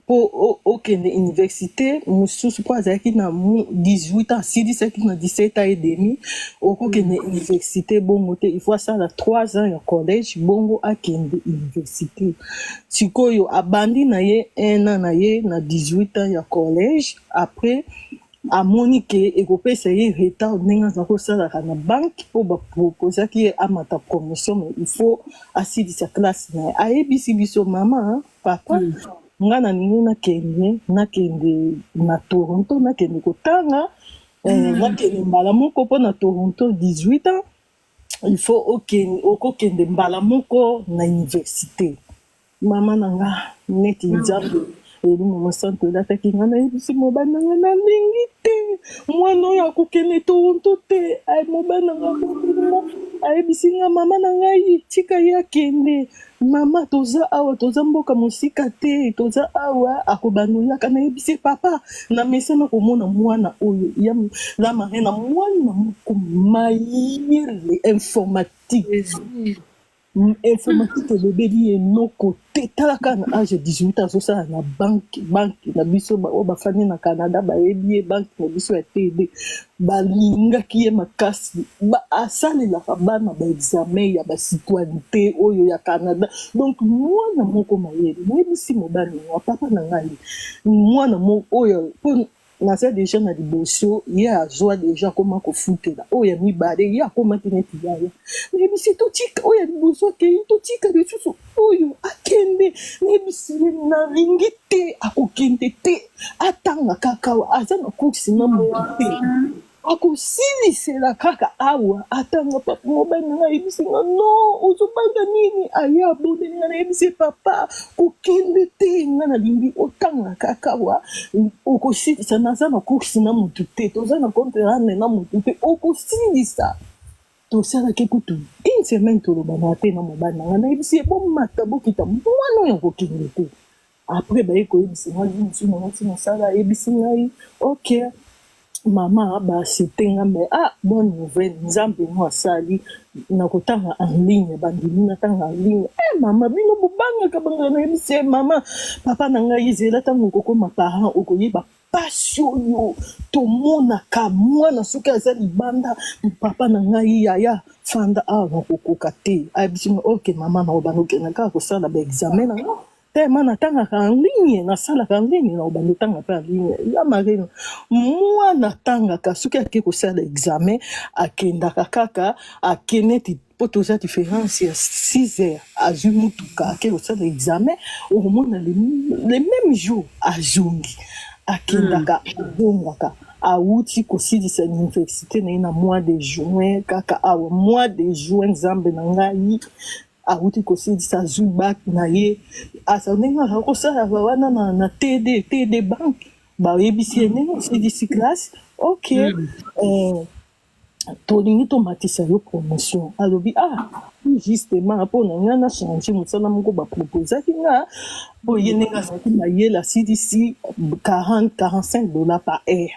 po okende université mosusu po azalaki na 18 ans asilisaki na 17 ans et demi okokende université bongo te il faut asala 3 ans ya collège bongo akende université sikoyo abandi na ye 1 an na ye na 18 ans ya collège après amoni ke ekopesa ye retard ndenge aza kosalaka na banke mpo baproposaki ye amata promotion mais il faut asilisa classe na ye ayebisi biso mama papa nga na ningi nakende na Toronto nakende kotanga nakende mbala moko mpo na Toronto 18 ans il faut okokende mbala moko na université mama na nga neti nzambe elimo mosantu elataki nga nayebisi mobali na nga nalingi te mwana oyo akokende Toronto te mobali na nga mobima ayebisi nga mama na ngai tika ye akende mama toza awa toza mboka mosika te toza awa akobandolaka nayebisi papa na mesana komona mwana oyo ya la marina mwana moko mayele informatique elobeli enoko te talaka na age 18 azosala na banke na biso oyo bafandi na Canada bayebi ye banke na biso ya TD balingaki ye makasi asalelaka bana baexamen ya basitoyenité oyo ya Canada donc mwana moko mayele nayebisi mobali wa papa na ngai mwana moko oyo naza deja na liboso ye azwa deja akoma kofutela oyo ya mibale ye akomaki neti yaya nayebisi totika oyo ya liboso akei totika lisusu oyo akende nayebisi nalingi te akokende te atanga kaka aza na kursi na moto te akosilisela kaka awa atanga papa mobali na ngai yebisi nga no ozobanga nini aye abondeli nga nayebisi papa kokende te nga nalingi otanga kaka awa okosilisa naza na kursi na motu te toza na contrane na motu te okosilisa tosalaki kutu une semaine tolobana te na mobali na nga nayebisi ye bomata bokita mwana oyo akokende te après baye koyebisi nga limusu na ngati mosala ayebisi ngai ok mama basetenga me bonne nouvelle nzambe mo asali nakotanga en ligne bandimi natanga en ligne mama bino bobangaka bangaka nayebisi mama papa na ngai ezela ntango okokoma parent okoyeba pasi oyo tomonaka mwana soki aza libanda papa na ngai yaya fanda awa nakokoka te ayebisi nga ok mama nakobanda okende kaka kosala baexamen na nga tellement natangaka en ligne nasalaka en ligne na obanda otanga mpe en ligne ya marino mwana tangaka soki ake kosala examen akendaka kaka akeneti po toza différence ya 6 heures azwi mutuka ake kosala examen okomona le même jour azongi akendaka azongaka awuti kosilisa université na ye na mois de juin kaka awa mois de juin nzambe na ngai awuti kosilisa azwi bac na ye asa ndenge akosalaka wana na TD bank bayebisi ye ndenge osilisi classe ok tolingi tomatisa yo promotion alobi justement mpo na nga na change mosala moko baproposaki nga mpo ye ndenge azalaki mayele asilisi $45 par heure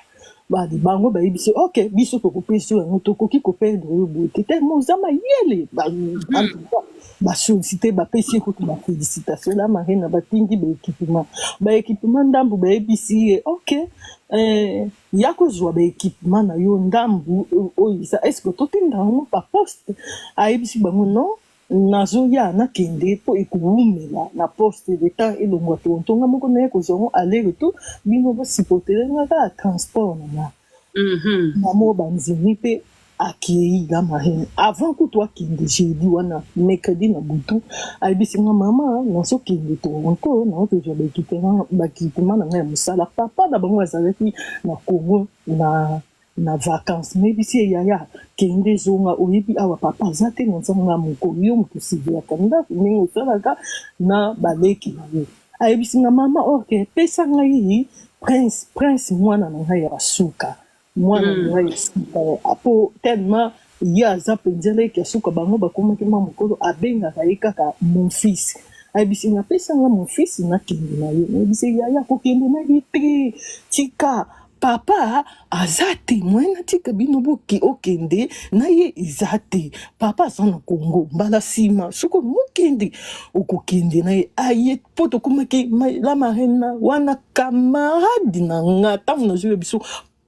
badi bango bayebisi ok biso tokopesi yango tokoki koperdre oyo boye te tellement oza mayele basolicité bapesi ekutu bafélicitation la marine batingi baéquipement ndambu bayebisi ye ok ya kozwa baéquipement na yo ndambu oyo estce totinda yango baposte ayebisi bango non nazoya nakende mpo ekowumela na poste leta elongwa tontonga moko naye kozwa yango aller retour bino basipotelanga kaka transport nanga mamo banzini mpe akei la marine avant kutu akende jeudi wana mercredi na butu ayebisi nga mama nazokende Toronto naotozwa baéquipement na ngai ya mosala papa na bango azalaki na Congo na vacances nayebisi ye yaya kende zonga oyebi awa papa aza te na nzanga moko yo moto sivelaka ndako ndenge osalaka na baleki na yo ayebisi nga mama ok pesa ngai prince mwana na ngai ya basuka mwana na ngai ya suka apo tellement ye aza mpenza leki asuka bango bakomaki mwa mokolo abengaka ye kaka mon fils ayebisi napesanga mon fils nakende na ye nayebisi yaya kokende na ye te tika papa aza témoin natika bino okende na ye eza te papa aza na Congo mbala nsima soko mokende okokende na ye aye mpo tokomaki la marraine wana camarade na nga ntango nazwi biso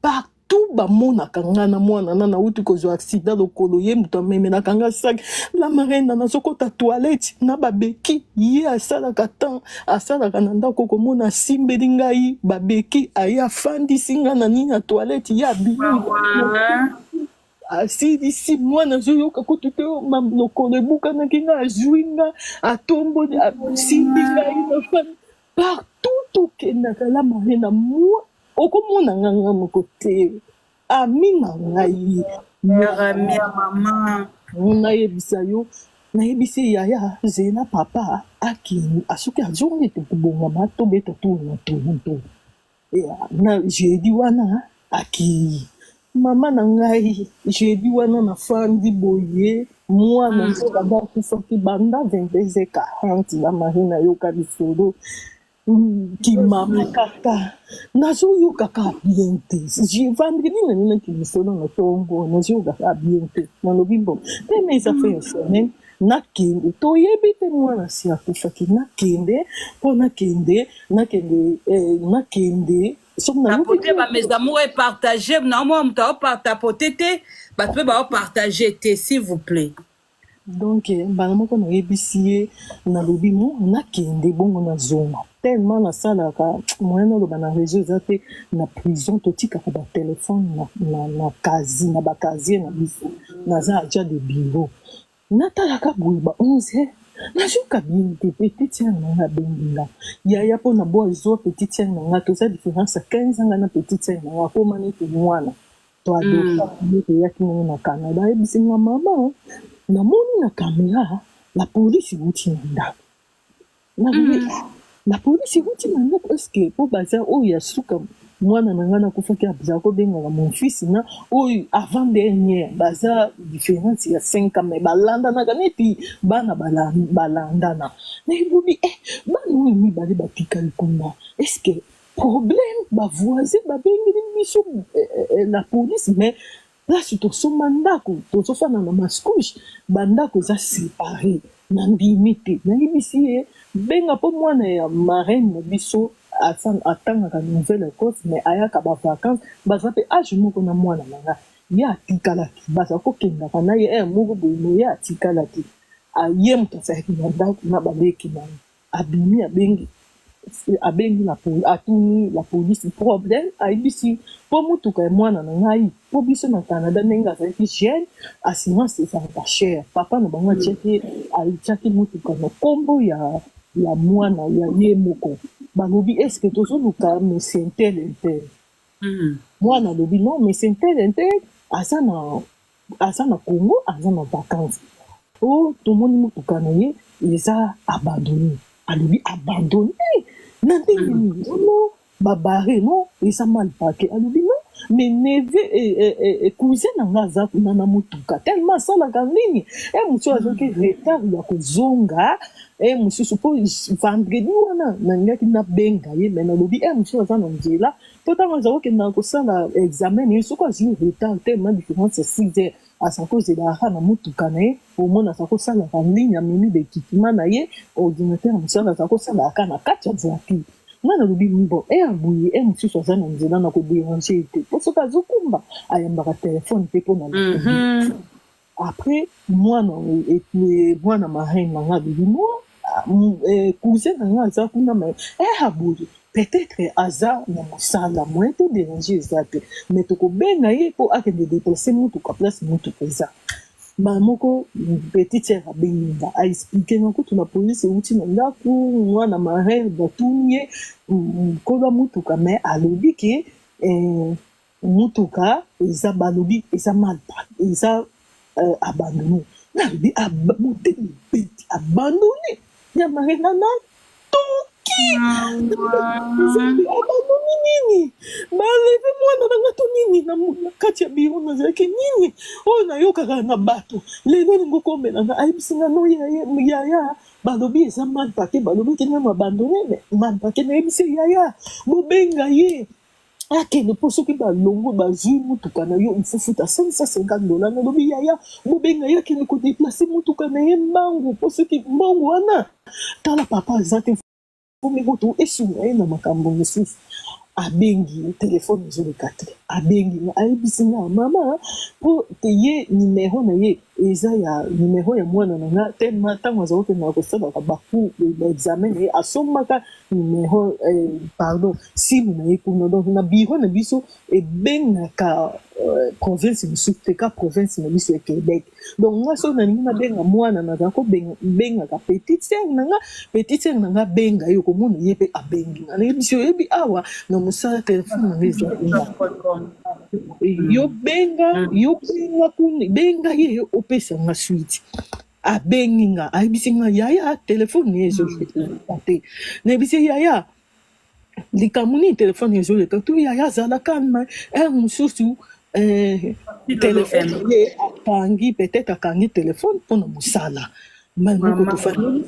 partout bamonaka nga na mwana na nauti kozwa accident lokolo ye moto amemelaka nga saki la marraine nazokota toilette na babeki ye asalaka tan asalaka na ndako komona asimbeli ngai babeki aye afandisi nga na nini ya toilette ye abimi asilisi mwana azoyoka kutu te lokolo ebukanaki nga azwi nga atomboli asimbi ngai na fami partout tokendaka la marraine mwa okomona nganga moko te ami na ngai mama nayebisa yo nayebisi yaya zela papa akini asoki azongi te kobongama tobeta tuna toronto na jeudi wana akii mama na ngai jeudi wana nafandi boye mwana soka akufaki banda 22h40 la marraine ayoka lisolo kimama kaka nazoyoka kaka bien te vendredi nanenaki misolo na tongo nazoyoka kaka bien te nalobi bon teme eza fe ya semaine nakende toyebi te mwana si akufaki nakende mpo nakende tapote mes amours et partager normalement moto tapote te bato mpe baopartage te s'il vous plaît. Donc mbala moko nayebisi ye nalobi mo nakende bongo nazonga tellement nasalaka moyen naloba na réseau eza te na prison totikaka batelefone na kazi na bakazie na biso naza aja de bureau natalaka boye ba 11h nazoka bien te petite sœur nanga abenginga yaya mpo na bo azwa petite sœur nanga toza différence ya 15 anga na petite sœur nanga akoma neti mwana to adoka eyaki nini na Canada ayebisinga mama namoni na kamera la polisi wuti na ndako la polisi wuti na ndako eske po baza oyo ya suka mwana na nga nakufaki abza kobengaka mon fils na oyo avant dernière baza différence ya 5 ans mais balandanaka neti bana balandana nayebi bana oyo mibale batikali kuna eske problème bavoisin babengeli biso la police mais place tosomba ndako tozofana na mascouche bandako eza séparé na ndimi te nayebisi ye benga mpo mwana ya marraine na biso atangaka nouvelle écosse mais ayaka bavacance baza mpe age moko na mwana na nga ye atikalaki baza kokendaka na ye moko boye me ye atikalaki ye moto asalaki na ndako na baleki na ye abimi abengi atuni la police problème ayebisi mpo motuka ya mwana na ngai mpo biso na Canada ndenge azalaki jeune assurance ezalaka chere papa na bango atiaki motuka na nkombo ya mwana ya ye moko balobi eske tozoluka monsieur intel mwana alobi non monsieur intel aza na Congo aza na vacance o tomoni motuka na ye eza abandonné alobi abandonné na ndenge nini ono babare non eza mal pake alobi non mais neve cousin na nga aza kuna na motuka tellement asalaka nini mosusu azoki retard ya kozonga mosusu mpo vendredi wana nangaki nabenga ye me nalobi mosusu aza na nzela mpo ntango aza kokendaka kosala examen ye soko azwi retard tellement différence ya 6h aza kozelaka na motuka na ye omona aza kosalaka ligne amemi baéquipement na ye ordinateur mosusu aza kosalaka na kati ya voiture nga nalobi bon aboye mosusu aza na nzela na koderange ete mpo soki azokumba ayambaka telefone mpe mpo na après mwana marraine na nga alobi cousin na nga aza kuna ma aboye peut-être aza na mosala moyen to déranger eza te mais tokobenga ye mpo akende déplace motuka place motuka eza moko petite sœur abenginga aexplike nga kutu na polisi euti na ndako mwana marraine batuni ye nkolo motuka mais alobi ke motuka eza balobi eza mal eza abandonné nalobi motema beti abandonné ya marraine na toki abandoni nini baleve mwana nanga to nini na kati kati ya biro nazalaki nini oyo nayokaka na bato lelo lingo kombelanga ayebisinga no yaya balobi eza man pake balobi kena mabandone me man pake nayebisi yaya bobenga ye akende mpo soki balongo bazwi mutuka na yo mfufuta $150 nalobi yaya bobenga ye akende kodeplace mutuka na ye mbangu mpo soki mbongo wana tala papa aza te fomikoto esunga ye na makambo mosusu abengi telefone ezoleka te abengi nga ayebisi nga mama mpo te ye nimero na ye eza ya nimero ya mwana na nga te ntango azalokende na kosalaka baku baexamen na ye asomaka nimero pardon simu na ye kuna donc na biro na biso ebengaka province mosusu te ka province na biso ya Québec donc nga so nalingi nabenga mwana nazala kobengaka petite sere na nga benga ye okomona ye mpe abengi nga nayebi oyebi awa na mosala telefone na nga eza yo benga kuna benga ye opesa nga suite abengi nga ayebisi nga yaya telefone ye ezoleka te nayebisi yaya likambo nini telefone ezoleka to yaya azalaka mosusu telefone ye akangi peut-être akangi telefone mpona mosala malgré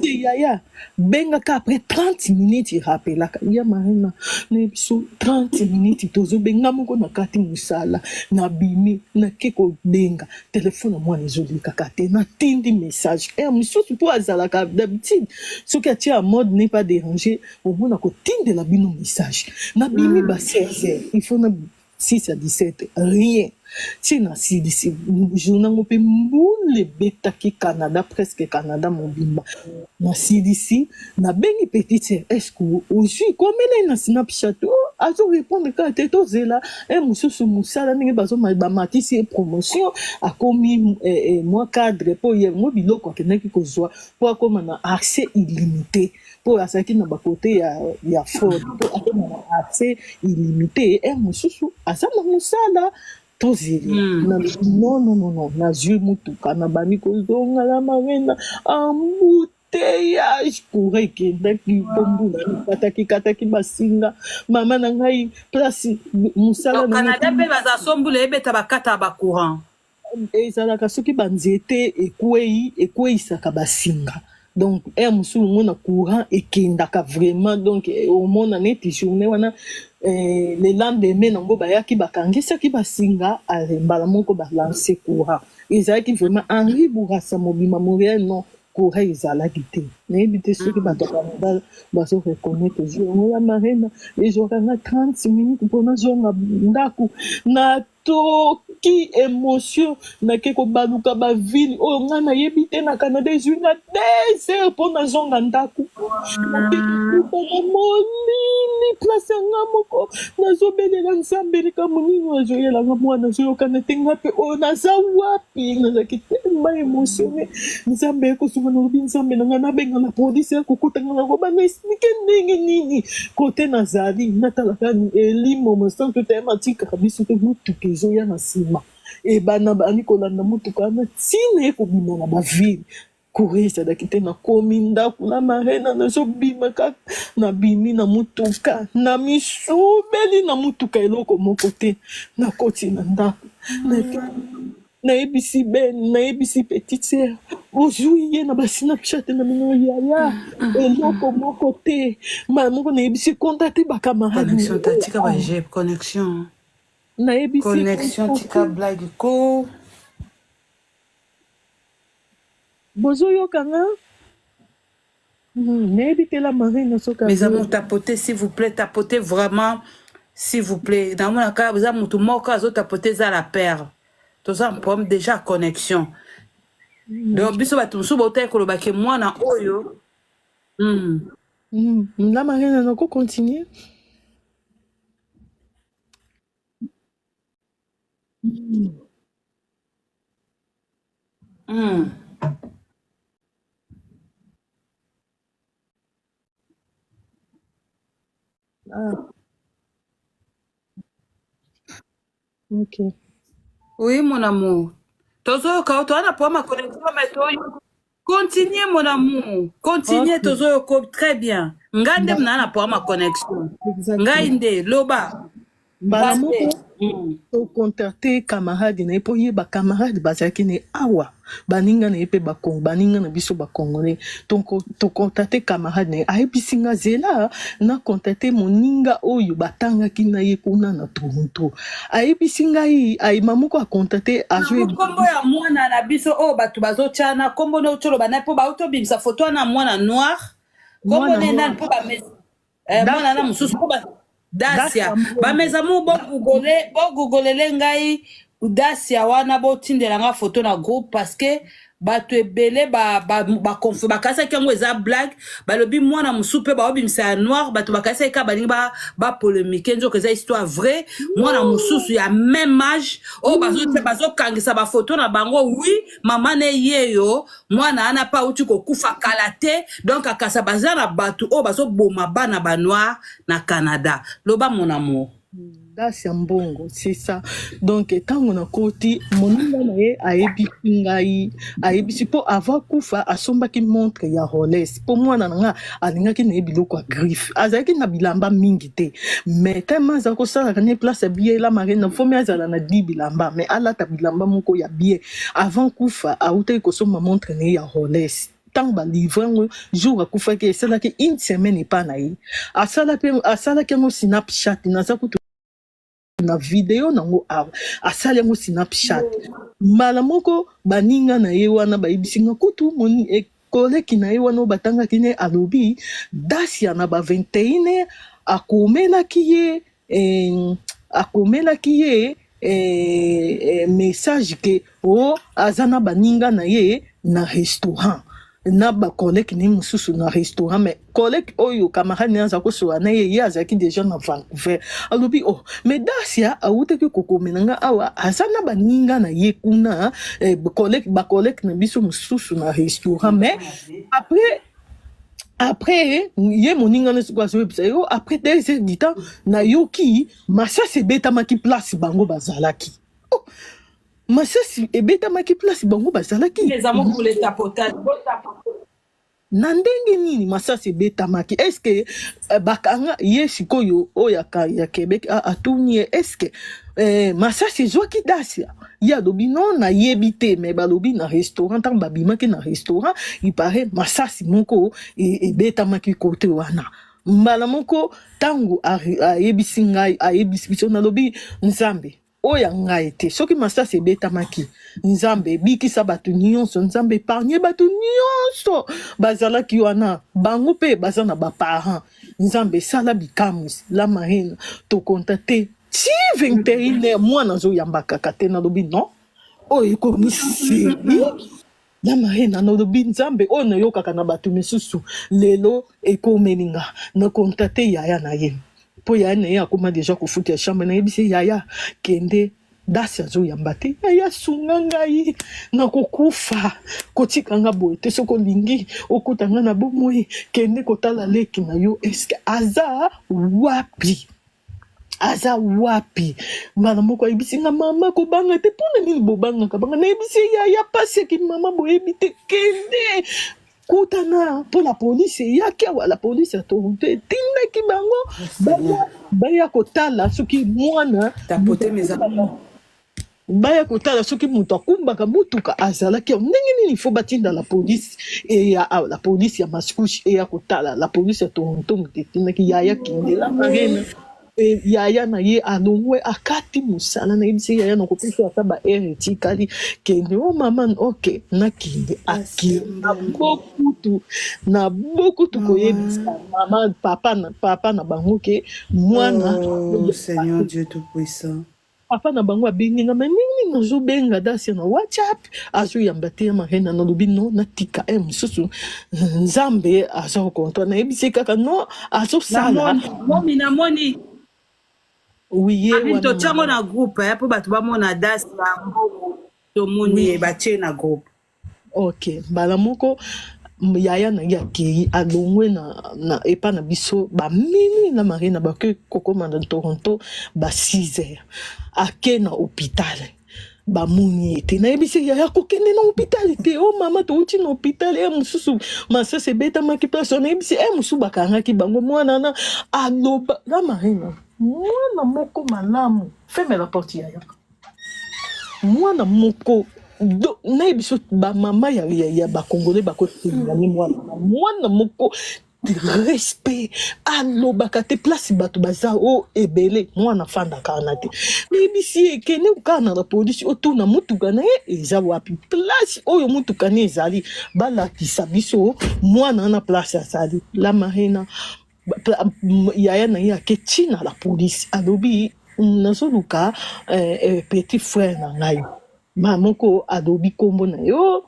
que yaya bengaka après 30 minutes irapelaka ya marina na biso 30 minutes tozobenga moko na kati mosala nabimi nake kobenga telefone mwana ezolikaka te natindi message mosusu mpo azalaka d'habitude soki atia mode n'est pas déranger omona kotindela bino message nabimi ba 16h il faut na 6 à 17 rien tina silisi journango mpe mbule betaki Canada presque Canada mobimba na silisi nabengi petite est-ce que ozwi komela na Snapchat azo répondre ka te tozela mosusu mosala ndenge bamatisi promotion akomi moi cadre mpo yango biloko akendaki kozwa mpo akoma na accès illimité mpo azalaki na bakote ya fraude mpo akoma na accès illimité mosusu aza na mosala tozeli non nazwi mutuka nabandi kozonga la marina embouteillage courant ekendaki mpo mbula kataki basinga mama na ngai place mosala Canada mpe baza mbula ebeta bakata bacourant ezalaka soki banzete ekweyisaka basinga donc mosusu mona courant ekendaka vraiment donc omona neti journée wana le lendemain nango bayaki bakangisaki basinga mbala moko balance courant ezalaki vraiment Henri Bourassa mobima Montréal non courant ezalaki te nayebi te soki bato ya Canada bazo reconnaître jour ya marina ezwakanga 30 minutes mpona zonga ndako na toki émotion nake kobaluka bavile oyo nga nayebi te na Canada ezwinga 2 heures mpona zonga ndako molili place yanga moko nazobelela nzambe likambo nini azoyelanga mwana azoyokana te nga mpe oyo naza wapi nazalaki tellement émotionné nzambe ekosunga nalobi nzambe nanga nabenga na producer kokutanga na kobanga esplike ndenge nini kote nazali natalaka elimo mosantu te matikaka biso te mutuka ezoya na nsima ebana bani kolanda mutuka wana ntina ekobima na bavile courant ezalaki te nakomi ndako na marena nazobima kaka nabimi na mutuka na misubeli na mutuka eloko moko te nakoti na ndako nayebisi petite sere ozwi ye na basinapchat na mino yaya eloko moko te mbala moko nayebisi konta te bakamarade tika bajep connexion tika blague ko bozoyokanga nayebi te la marine soka mes amours tapotez s'il vous plaît tapotez vraiment s'il vous plaît dans mon cas vous avez mutu moko azo tapoter za la paire toza un problème déjà connexion donc biso bato mosusu baotali koloba ke mwana oyo la marine nako continuer ok oui mon amour tozoyoka toana problème ya connexion mais continuez mon amour continuez tozoyoko très bien ngai nde mnaa na problème ya connexion ngai nde loba mbala Parce moko que, tocontacte camarade na ye mpo ye bacamarade bazalaki na ye awa baninga na ye mpe baninga na biso bacongolais tocontacte camarade na ye ayebisi nga zela na contacte moninga oyo batangaki na ye kuna na Toronto ayebisi ngai ayima moko acontacte azwi nkombo ya mwana na biso oyo bato bazotyana nkombo ne otoloba naye mpo bautobimisa foto wana mwana noir nkombo ne nani mpo mwana na mosusu mpo Dacia bameza mu bogugolele ngai Dacia wana botindela nga foto na groupe parce que bato ebele bakasaki yango eza blague balobi mwana mosusu mpe baobimisa ya noir bato bakasaki ka balingi bapolémike nzoka eza histoire vrai mwana mosusu ya même âge oyo bazokangisa bafoto na bango wi mama ne yeyo mwana ana pa uti kokufa kala te donc akasa baza na bato oyo bazoboma bana banoir na Canada loba mon amour. Dacia mbongo c'est ça donc ntango nakoti moninga na ye ayebisi ngai ayebisi mpo avant kufa asombaki montre ya Rolex mpo mwana na nga alingaki na ye biloko ya griffe azalaki na bilamba mingi te mais tellement aza kosalaka ne place ya bie la marine fomi azala na 10 bilamba mais alata bilamba moko ya bie avant kufa autaki kosomba montre na ye ya Rolex tant balivre yango jour akufaki esalaki une semaine epa na ye asalaki yango Snapchat naza kutu na video nango awa asali yango Snapchat mbala moko baninga na ye wana bayebisinga kutu koleki na ye wana batangaki ne alobi Dacia na ba 21 akomelaki ye message ke aza na baninga na ye na restaurant na ba collègue ni mususu na restaurant mais collègue oyo camarade ni aza kosoa na ye azaki déjà na Vancouver alobi mais Dacia awutaki kokomenanga awa aza na baninga na ye kuna collègue na biso mususu na restaurant mais après ye moninga na siko azobisa yo après 2 heures du temps na yoki masasi ebetamaki place bango bazalaki masasi ebetamaki place bango bazalaki na ndenge nini masasi ebetamaki eske bakanga ye sikoyo oyo ya Québec atuni eske masasi ezwaki Dacia ye alobi non nayebi te mais balobi na restaurant ntango babimaki na restaurant ipare masasi moko ebetamaki kote wana mbala moko ntango ayebisi ngai ayebisi biso nalobi Nzambe oya ngai te soki masasi ebetamaki Nzambe ebikisa bato nyonso Nzambe épargne bato nyonso bazalaki wana bango mpe baza na baparent Nzambe esala bikamwisi la marine tocontacte ti 21 mwana azoyambaka te nalobi non oyo ekomi seri la marine nalobi Nzambe oyo nayokaka na bato misusu lelo ekomelinga na contacte yaya na ye po yaya na ye akoma deja kofuta ya chambre nayebisi yaya kende Dacia azoyamba te yaya sunga ngai nakokufa kotikanga boye te soki olingi okutanga na bomoi kende kotala leki na yo eske aza wapi mbala moko ayebisi nga mama kobanga te mpona nini bobangaka banga nayebisi yaya paseki mama boyebi te kende kutana mpo la polisi eyaki awa la polisi ya Toronto etindaki bango baya kotala soki mwana baya kotala soki moto akumbaka mutuka azalaki ndenge nini fo batinda la polisi la polisi ya Mascouche eya kotala la polisi ya Toronto moto etindaki yaya kindela marene yaya na ye alongwe akati musala na yebisi yaya na kopesa ata ba air etikali kende mama ok nakende akende na bokutu koyebisa mama papa na bango ke mwana Seigneur Dieu tout-puissant papa na bango abenginga manini nazobenga Dacia na WhatsApp azoyamba te marena nalobi no natika mosusu Nzambe azokontoa nayebisi kaka no azosala namoni oui totiango na groupe mpo bato bamona Dacia tomoni batie na groupe ok mbala moko yaya na ye akei alongwe na epa na biso bamini na marina bake kokoma na Toronto ba 6 heures ake na hôpital bamoni ete nayebisi yaya kokende na hôpital te mama touti na hôpital mosusu masasi ebetamaki place nayebisi mosusu bakangaki bango mwana na aloba la marina mwana moko malamu ferme la porte ya yaka mwana moko nayebi so bamama ya bakongole bakotelingani mwana moko respect alobaka te place bato baza o ebele mwana fandaka wana te nayebisi ekende kaka na bapolisi otuna mutuka na ye eza wapi place oyo mutuka ne ezali balakisa biso mwana wana place azali la marina yaya na ye ake ntina la polisi alobi nazoluka petit frère na ngai moko alobi kombo na yo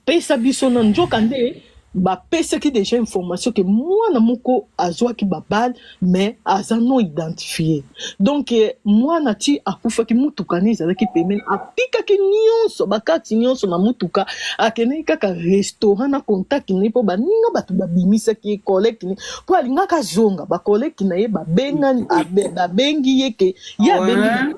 pesa biso na nzoka nde bapesaki déjà information ke mwana moko azwaki babale mais aza non identifié donc mwana ti akufaki mutuka ne ezalaki pemene apikaki nyonso bakati nyonso na mutuka akendeki kaka restaurant na contact ne mpo baninga bato babimisaki collecte ne mpo alingaka zonga bacollecte na ye babengi ye ke ye abengi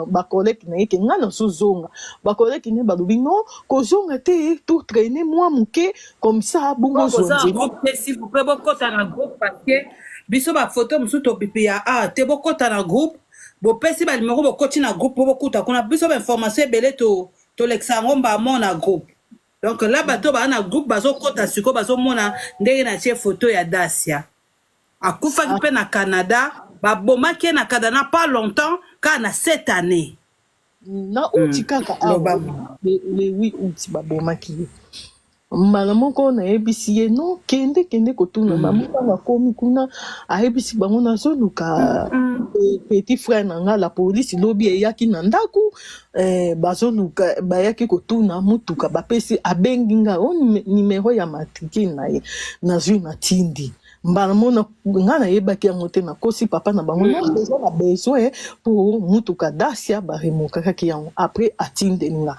bakoleki na ye ke nga na sozonga bakoleki ne balobi non kozonga te to traîner moi moke comme ça bongo zonze s'il vous plaît bokota na groupe parce que biso ba photo musu to pipi ya te bokota na groupe bopesi ba numéro bokoti na groupe bokuta kuna biso ba information ebele to lekisa ngomba mo na groupe donc là bato ba na groupe bazokota siko bazomona ndenge na tie photo ya Dacia akufaki pe na Canada babomaki na Canada pas longtemps kana cette année na uti kaka le 8 août babomaki mbala moko nayebisi ye non kende kotuna mamuka nakomi kuna ayebisi bango nazoluka petit frère na nga la police lobi eyaki na ndaku bazoluka bayaki kotuna mutuka bapesi abengi nga o numero ya matricule na ye nazwi natindi mbala mona nga nayebaki yango te nakosi papa na bango eza na besoin pour mutuka Dacia baremokakaki yango après atindeli nga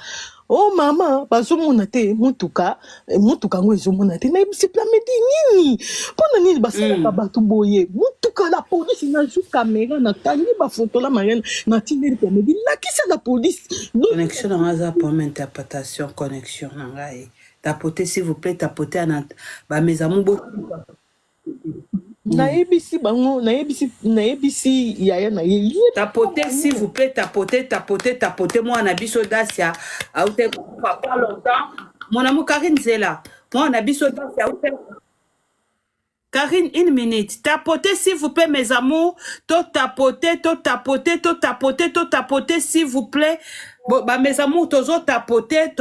oh mama bazomona te mutuka ngo ezomona te nayebisi plamedi nini mpona nini basalaka bato boye mutuka la polisi nazwi kamera natangi bafoto la mariana natindeli plamedi lakisa la polisi connexion na nga za pomme interprétation connexion na ngai tapoter s'il vous plaît tapoter na bameza mubo nayebisi bango nayebisi yaya na ye tapoter s'il vous plaît tapoter moi na biso Dacia aute pas longtemps mon amour Karine Zela moi na biso Dacia aute Karine une minute tapoter s'il vous plaît mes amours tapoter s'il vous plaît ba mes amours tozo tapoter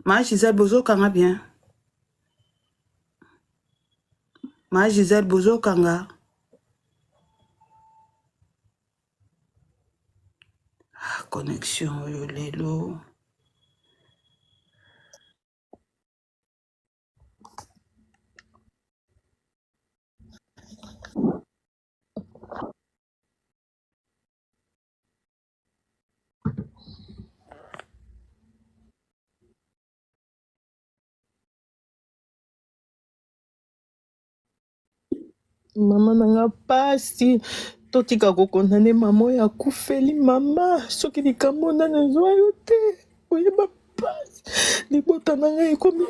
Ma Gisèle Bozo Kanga bien. Ma Gisèle Bozo Kanga. Connexion, yo lelo. mama nanga pasi totika kokondane mama oyo akufeli mama soki likambo nani ezwa yo te oyeba pasi libota nanga ekomi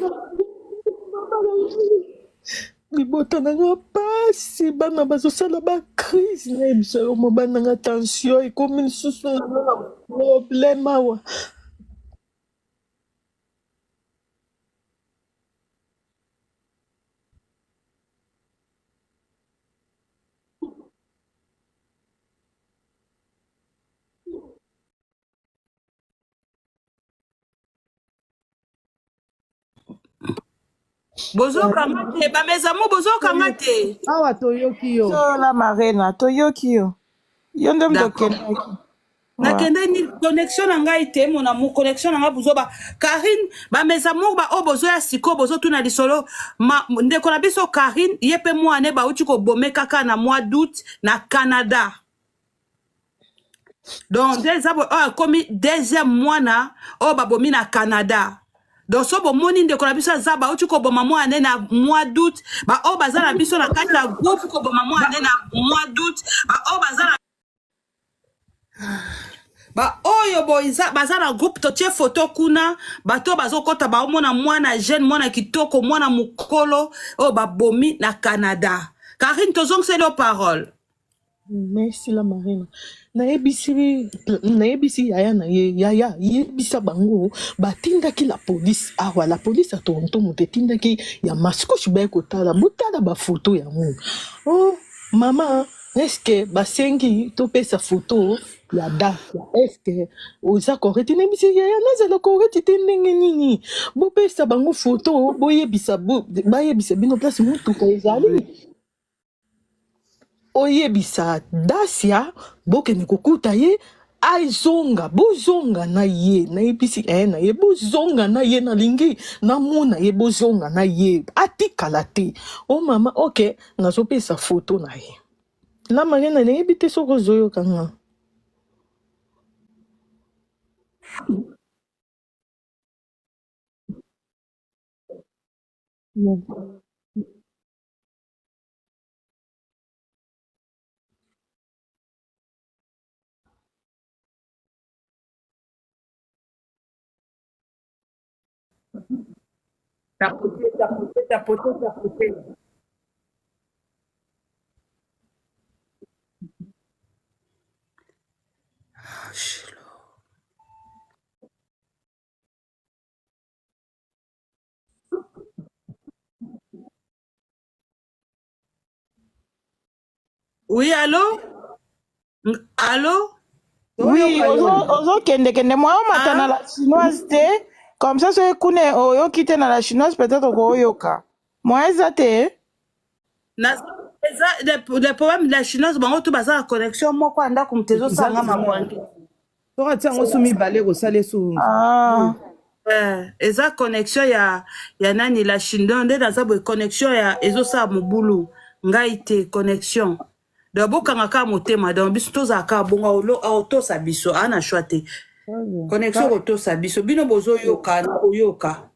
libota nanga pasi bana bazosala bacrise nayebisa yo mobali nanga tension ekomi lisusu na problème awa Bozo Kangate, ba mes amours Bozo Kangate. awa toyoki yo la marena toyoki yo yo nde mdokendaki nakende ni connexion na ngai te mon amour connexion na ngai bozo ba Karine ba mes amours ba o bozo ya siko bozo tuna lisolo ndeko na biso Karine yepe mwane ba uti ko bome kaka na mois d'août na Canada donc comme deuxième mwana o ba bomi na Canada donc so bo moni ndeko na biso za ba uti ko boma mwana na mois d'août ba o baza na biso na kati na groupe ko boma mwana na mois d'août ba o baza na ba oyo boiza baza na groupe totie photo kuna bato bazokota baomona mwana jeune mwana kitoko mwana mukolo oyo babomi na Canada. Karine tozongiseli yo parole. Merci la marine. Nayebisi yaya na ye yaya yebisa bango batindaki la police awa la police a Toronto moto etindaki ya mascoche baye kotala botala bafoto ya mo. Oh mama eske basengi topesa foto ya date eske oza correct nayebisi yaya nazala correct te ndenge nini bopesa bango foto boyebisa bayebisa bino place motuka ezali oyebisa Dacia bokende kokuta ye aizonga bozonga na ye nayebisi na ye bozonga na ye nalingi namona ye bozonga na ye atikala te o mama ok nazopesa foto na ye la marina nayebi te soko ozoyoka nga Tapoter. Oui, allô? Allô? Oui, ozokende mwa omata na la chinoise te. Comme ça, soki kune oyoki te na la chinoise, peut-être okoyoka. Mwa eza te. Le problème de la chinoise, bango tout baza la connexion moko anda kumtezo sanga mamwangi. Toka tiango sumi bale ko sale su. Ah. Eza connexion ya nani la chinoise nde naza boye connexion ya ezosa mobulu ngai te connexion. Donc bokanga ka motema donc biso tozaka bonga otosa biso ana choix te. Connexion otosa biso bino bozo yoka na oyoka.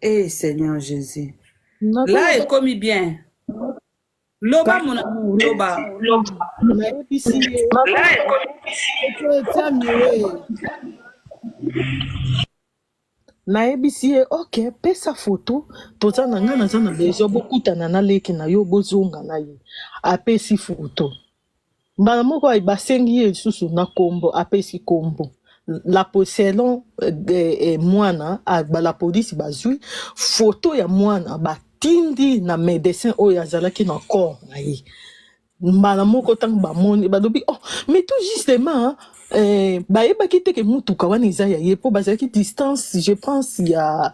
Eh Seigneur Jésus. Là est commis bien. Loba mon amour, loba. nayebisi ye ok pesa foto toza na nga naza na besoin bokutana na leki na yo bozonga na ye apesi foto mbala moko basengi ye lisusu na kombo apesi kombo la selon mwana la polisi bazwi foto ya mwana batindi na médecin oyo azalaki na corps na ye mbala moko ntango bamoni balobi oh mais tout justement bayebaki te ke mutuka wana eza ya ye mpo bazalaki distance je pense ya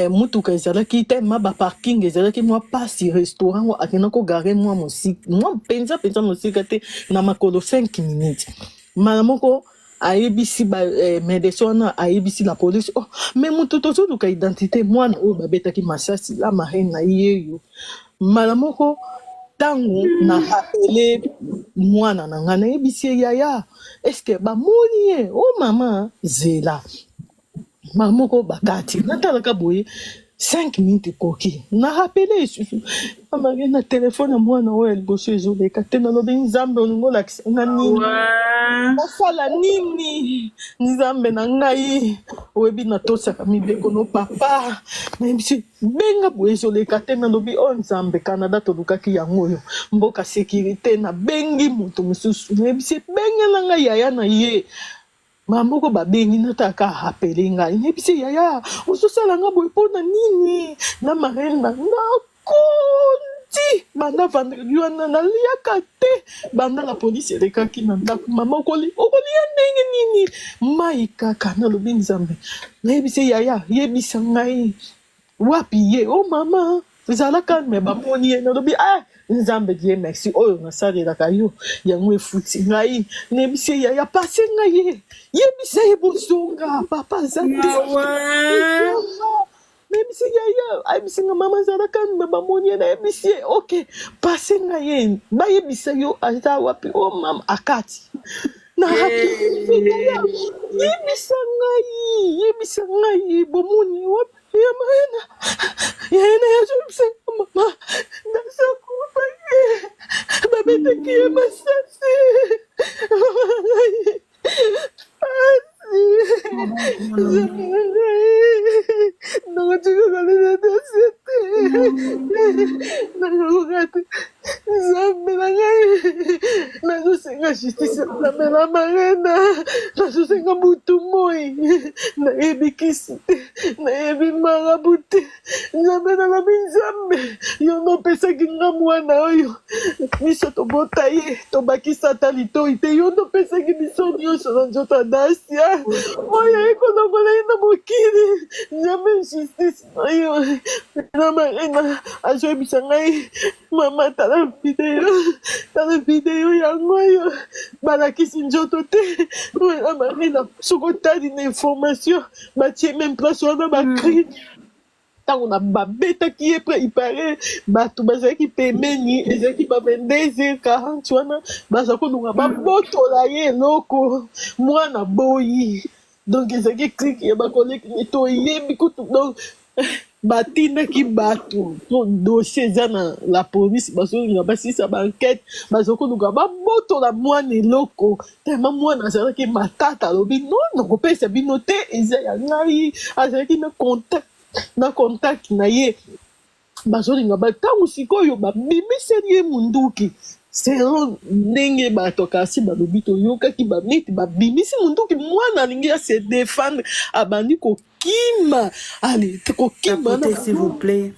mutuka ezalaki te ma baparking ezalaki mwa pasi restaurant ngo akenda kogare mwa mosika mwa mpenza mosika te na makolo 5 minutes mbala moko ayebisi médecin wana ayebisi la police oh mais mutu tozoluka identité mwana oyo babetaki masasi la marine na yeyo mbala moko tango na rapele mwana na nga nayebisi ye yaya eske bamoni ye o mama zela mama moko bakati natalaka boye 5 minutes koki na rapele lisusu amake na telefone ya mwana oyo ya liboso ezoleka te nalobi nzambe olingo olakisa nga nini nasala nini nzambe na ngai oyebi natosaka mibeko no papa nayebisi benga boye ezoleka te nalobi o nzambe Canada tolukaki yango oyo mboka sécurité na bengi moto mosusu nayebisi bengela ngai yaya na ye moko babengi nataka rapele ngai nayebisi yaya ozosala nga boye mpona nini na marene na nakonti banda vendredi wana naliaka te banda la polisi elekaki na ndako mama okolia ndenge nini mai kaka nalobi nzambe nayebisi yaya yebisa ngai wapi ye o mama ezalaka me bamoni ye nalobi nzambe die merci oyo nasalelaka yo yango efuti ngai nayebisi ye yaya pase ngai ye yebisa ye bozonga papa aza te nayebisi yaya ayebisi nga mama azalaka me bamoni ye nayebisi ye ok pase ngai ye bayebisa yo aza wapi o mama akati yebisa ngai bomoni wapi ya maena yazobisa mama nasakufa ye babetaki ye masasi Nzambe na ngai nazosenga justice nzambe na marena nazosenga butu moi nayebi kisi te nayebi marabu te nzambe nalobi nzambe yo nde opesaki nga mwana oyo biso tobota ye tobakisa ata litoi te yo nde opesaki biso nyonso na nzoto ya dasia oyo ekolongola ye na mokili nzambe justice oyo na marena azoyebisa ngai mama tala video yango oyo balakisi nzoto te oyo marena soki otali na information batie même place wana bakri ntango na babetaki ye pre ipare bato bazalaki pembeni ezalaki ba 22h40 wana baza kolunga babotola ye eloko mwana boyi donc ezalaki klike ya bakoleki toyebi kutu donc batindaki bato to dossier eza na la police bazolinga basisa bankete bazokoluka babotola mwana eloko tellement mwana azalaki matata alobi non nakopesa bino te eza ya ngai azalaki na contact na ye bazolinga batango sikoyo babimiseli ye munduki selon ndenge bato kasi balobi toyokaki baneti babimisi munduki mwana alingi ase défendre abandi kokima ale kokima Tapotez, s'il vous plaît.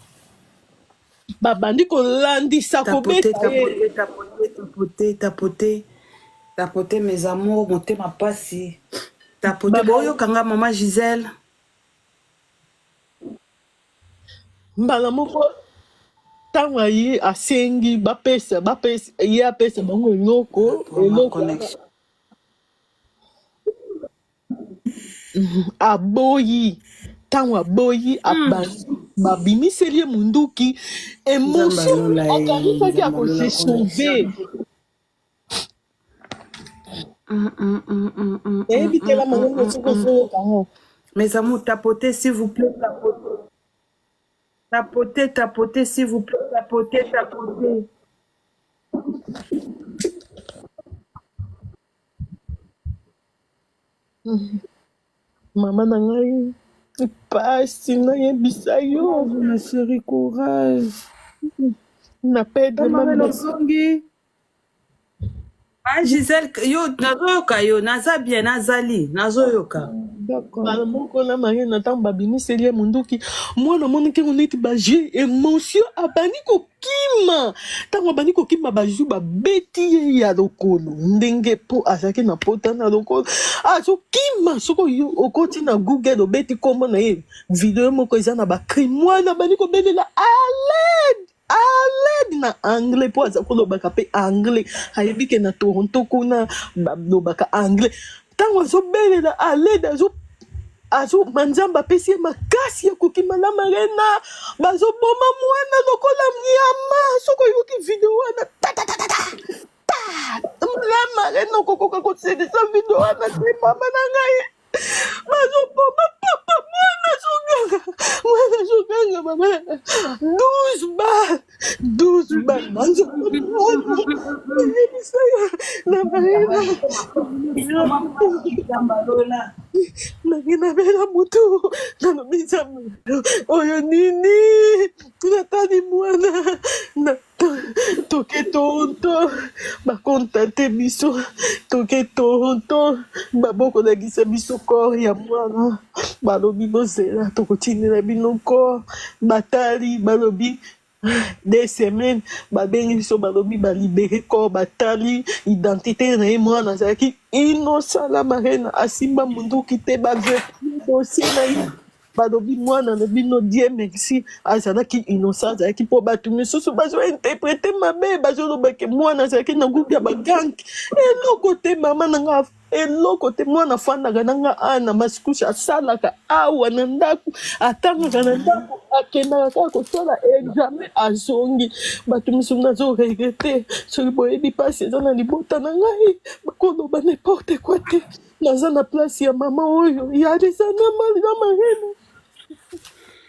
babandi kolandisa kobeta ye Tapotez, mes amours, montez ma passe. Tapotez. Boyo kanga maman Gisèle. mbala moko ntango aye asengi bapesa ye apesa bango eloko aboyi ntango aboyi babimiseli ye munduki émotion akanisaki akose sauve eyebi tela mangongo sokosoyokango. Mes amours, tapotez, s'il vous plaît, tapotez, s'il vous plaît, tapotez. Mama na ngai pasi nayebisa yo Ma chérie, courage. na perdre Songi. Ah, Gisèle, yo, nazoyoka yo, naza bien, nazali, nazoyoka. bala moko na marie na ntango babimiseli ye munduki mwana monaki ngo neti baje émotion abandi kokima ntango abandi kokima baju babeti ye ya lokolo ndenge po azalaki na pota na lokolo azokima soki okoti na google obeti kombo na ye video moko eza na bakri mwana abandi kobelela aled na anglais po aza kolobaka mpe anglais ayebi ke na toronto kuna balobaka anglais ntango azobelela aled manzambe apesi ye makasi ya kokima na marena bazoboma mwana lokola nyama soki oyoki video wana la marena okokoka kosedisa video wana te mama na ngai bazoboma papa mwana sokanga mama 12 bal nanzoyebisa yo na marena nangi nabela mutu nalobi nzambe oyo nini natali mwana toke tonto bakontate biso toke tonto babokolakisa biso kore ya mwana balobi bozela tokotinela bino kore batali balobi 2 semaines babengi biso balobi balibere kore batali identité na ye mwana azalaki inosala marena asimba munduki te bavedosie na ye balobi mwana na bino die merci azalaki innocent azalaki mpo bato misusu bazointerprete mabe bazolobake mwana azalaki na groupe ya bagangi eloko te mama nanga eloko te mwana afandaka nanga ana masikushi asalaka awa na ndako atangaka na ndako akendaka kaka kosala examen azongi bato misusu nazoregrete soki boyebi mpasi eza na libota na ngai bakoloba n'importe quoi te naza na place ya mama oyo yaleza na marena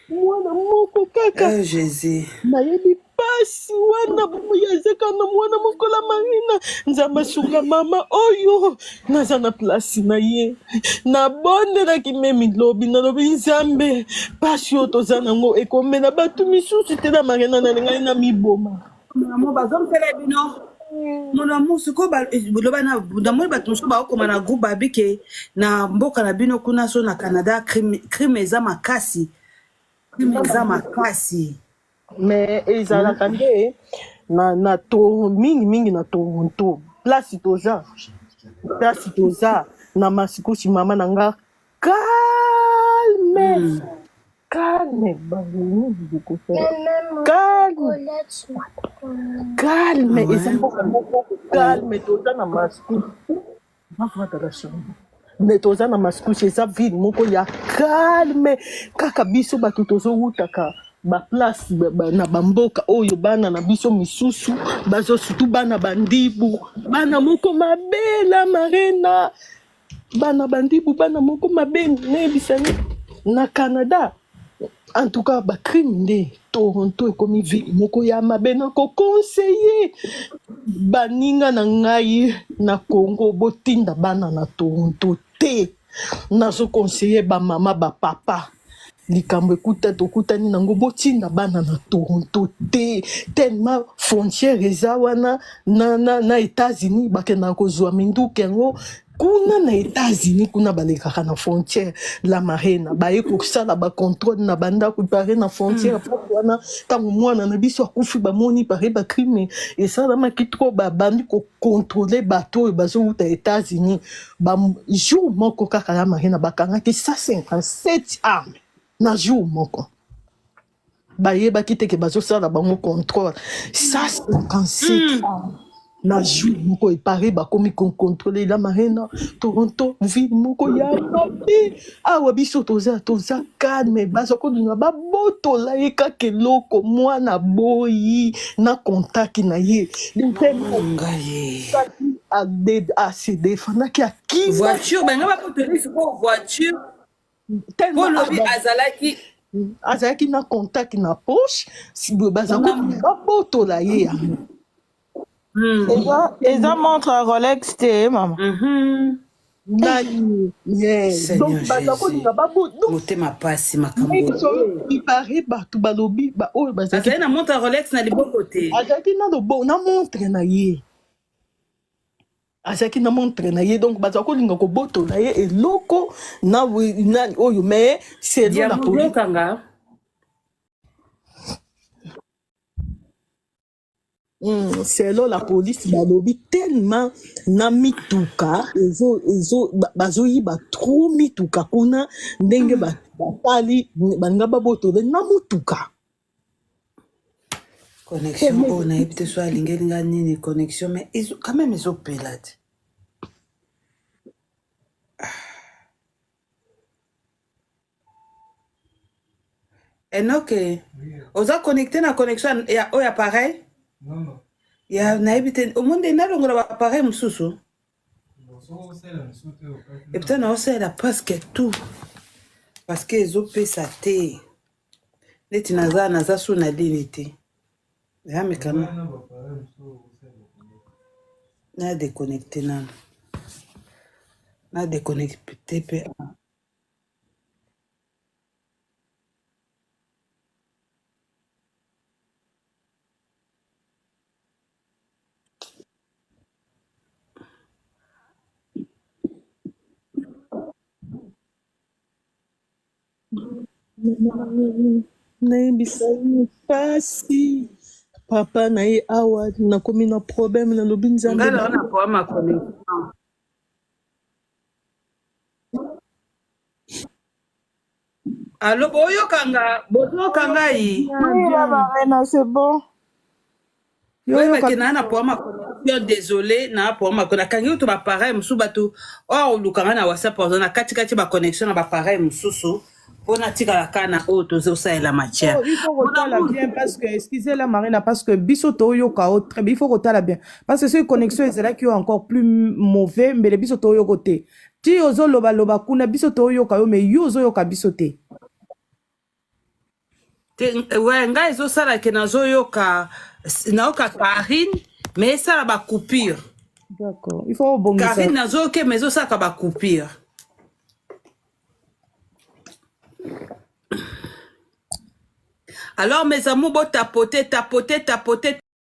mwana moko kaka Jésus. nayebi mpasi wana bomoyazaka na mwana mokola Marina nzambe asunga mama oyo naza na place na ye nabondelaki memi lobi nalobi nzambe mpasi oyo toza nango ekomela bato misusu te na Marina na ngai na miboma Maman, bazomsala bino mon amour siko loba na ndamoni bato mosusu baokoma na groupe babike na mboka na bino kuna so na Canada crime eza makasi mais ezalaka nde na mingi na Toronto place toza na masikusi mama na nga calme calme eza mboka moko calme toza na masikusi me toza na masikusi eza ville moko ya calme kaka biso bato tozowutaka baplace na bamboka oyo bana na biso misusu bazosutu bana bandibu bana moko mabela Marina bana bandibu bana moko mabeni nayebisani na Canada en tout cas bacrime nde Toronto ekomi ville moko ya mabe nakokonseye baninga na ngai na Congo botinda bana na Toronto te nazokonseye bamama bapapa likambo ekuta tokutani nango botinda bana na Toronto te tellement frontière eza wana na États-Unis bakendaka kozwa minduki yango kuna na États-Unis kuna balekaka na frontière la Marina baye kosala bacontrôle na bandako pare na frontière mpoko wana ntango mwana na biso akufi bamoni pare bacrime esalamaki tro babandi kocontrôle bato oyo bazowuta États-Unis jour moko kaka la Marina bakangaki 157 armes na jour moko bayebaki teke bazosala bango contrôle 157 armes na jour moko epare bakomi contrôler la Marina Toronto ville moko ya mabe awa biso toza calme bazokodunga babotola ye kaka eloko mwana boyi na kontaki na ye asedefandaki akima voiture banga bakotola siko voiture po lobi azalaki na contact na poche bazakodunga babotola ye yango eza montre à Rolex te mama donc bazakolinga motema pasi makambo ipare bato balobi oyo bazali na montre à Rolex na liboko te azalaki na loboko na montre na ye azalaki na montre na ye donc bazakolinga kobotola ye eloko na oyo mais c'est la police selon la police balobi tellement na mituka bazoyiba trop mituka kuna ndenge batali baninga babotole na mutuka connexion oyo nayebi te so alingelinga nini connexion mais quand même ezopela te enoke oza connecté na connexion ya oyo appareil ya nayebi te omonde nalongola baappareil mosusu et peut-être naosala presque tout parce que ezopesa te neti naza so na lini te yamekana na déconnecté nano na déconnecté pe nayebisani pasi papa na ye awa nakomi na problème nalobi nzambe na poama connexion allo bozokanga yi Marina c'est bon oyebaki na poama connexion désolé na poama nakangi to bapareil mosusu bato oyo olukanga na whatsapp oza na katikati baconnexion na bapareil mosusu mpona tikala kaka na oyo tozosalela matière il faut kotala bien parce que excusez la Marina parce que biso toyoka o très bien il faut kotala bien parce que ce connexion ezalaki encore plus mauvais mbele biso toyoko te ti ozoloba kuna biso toyoka yo mais yo ozoyoka biso te Ouais, nga ezosala ke nazoyoka nayoka Karine mais esala ba coupure. D'accord. Il faut rebondir ça. Karine nazoyoka mais ezosala ba coupure. Alors mes amours, tapoter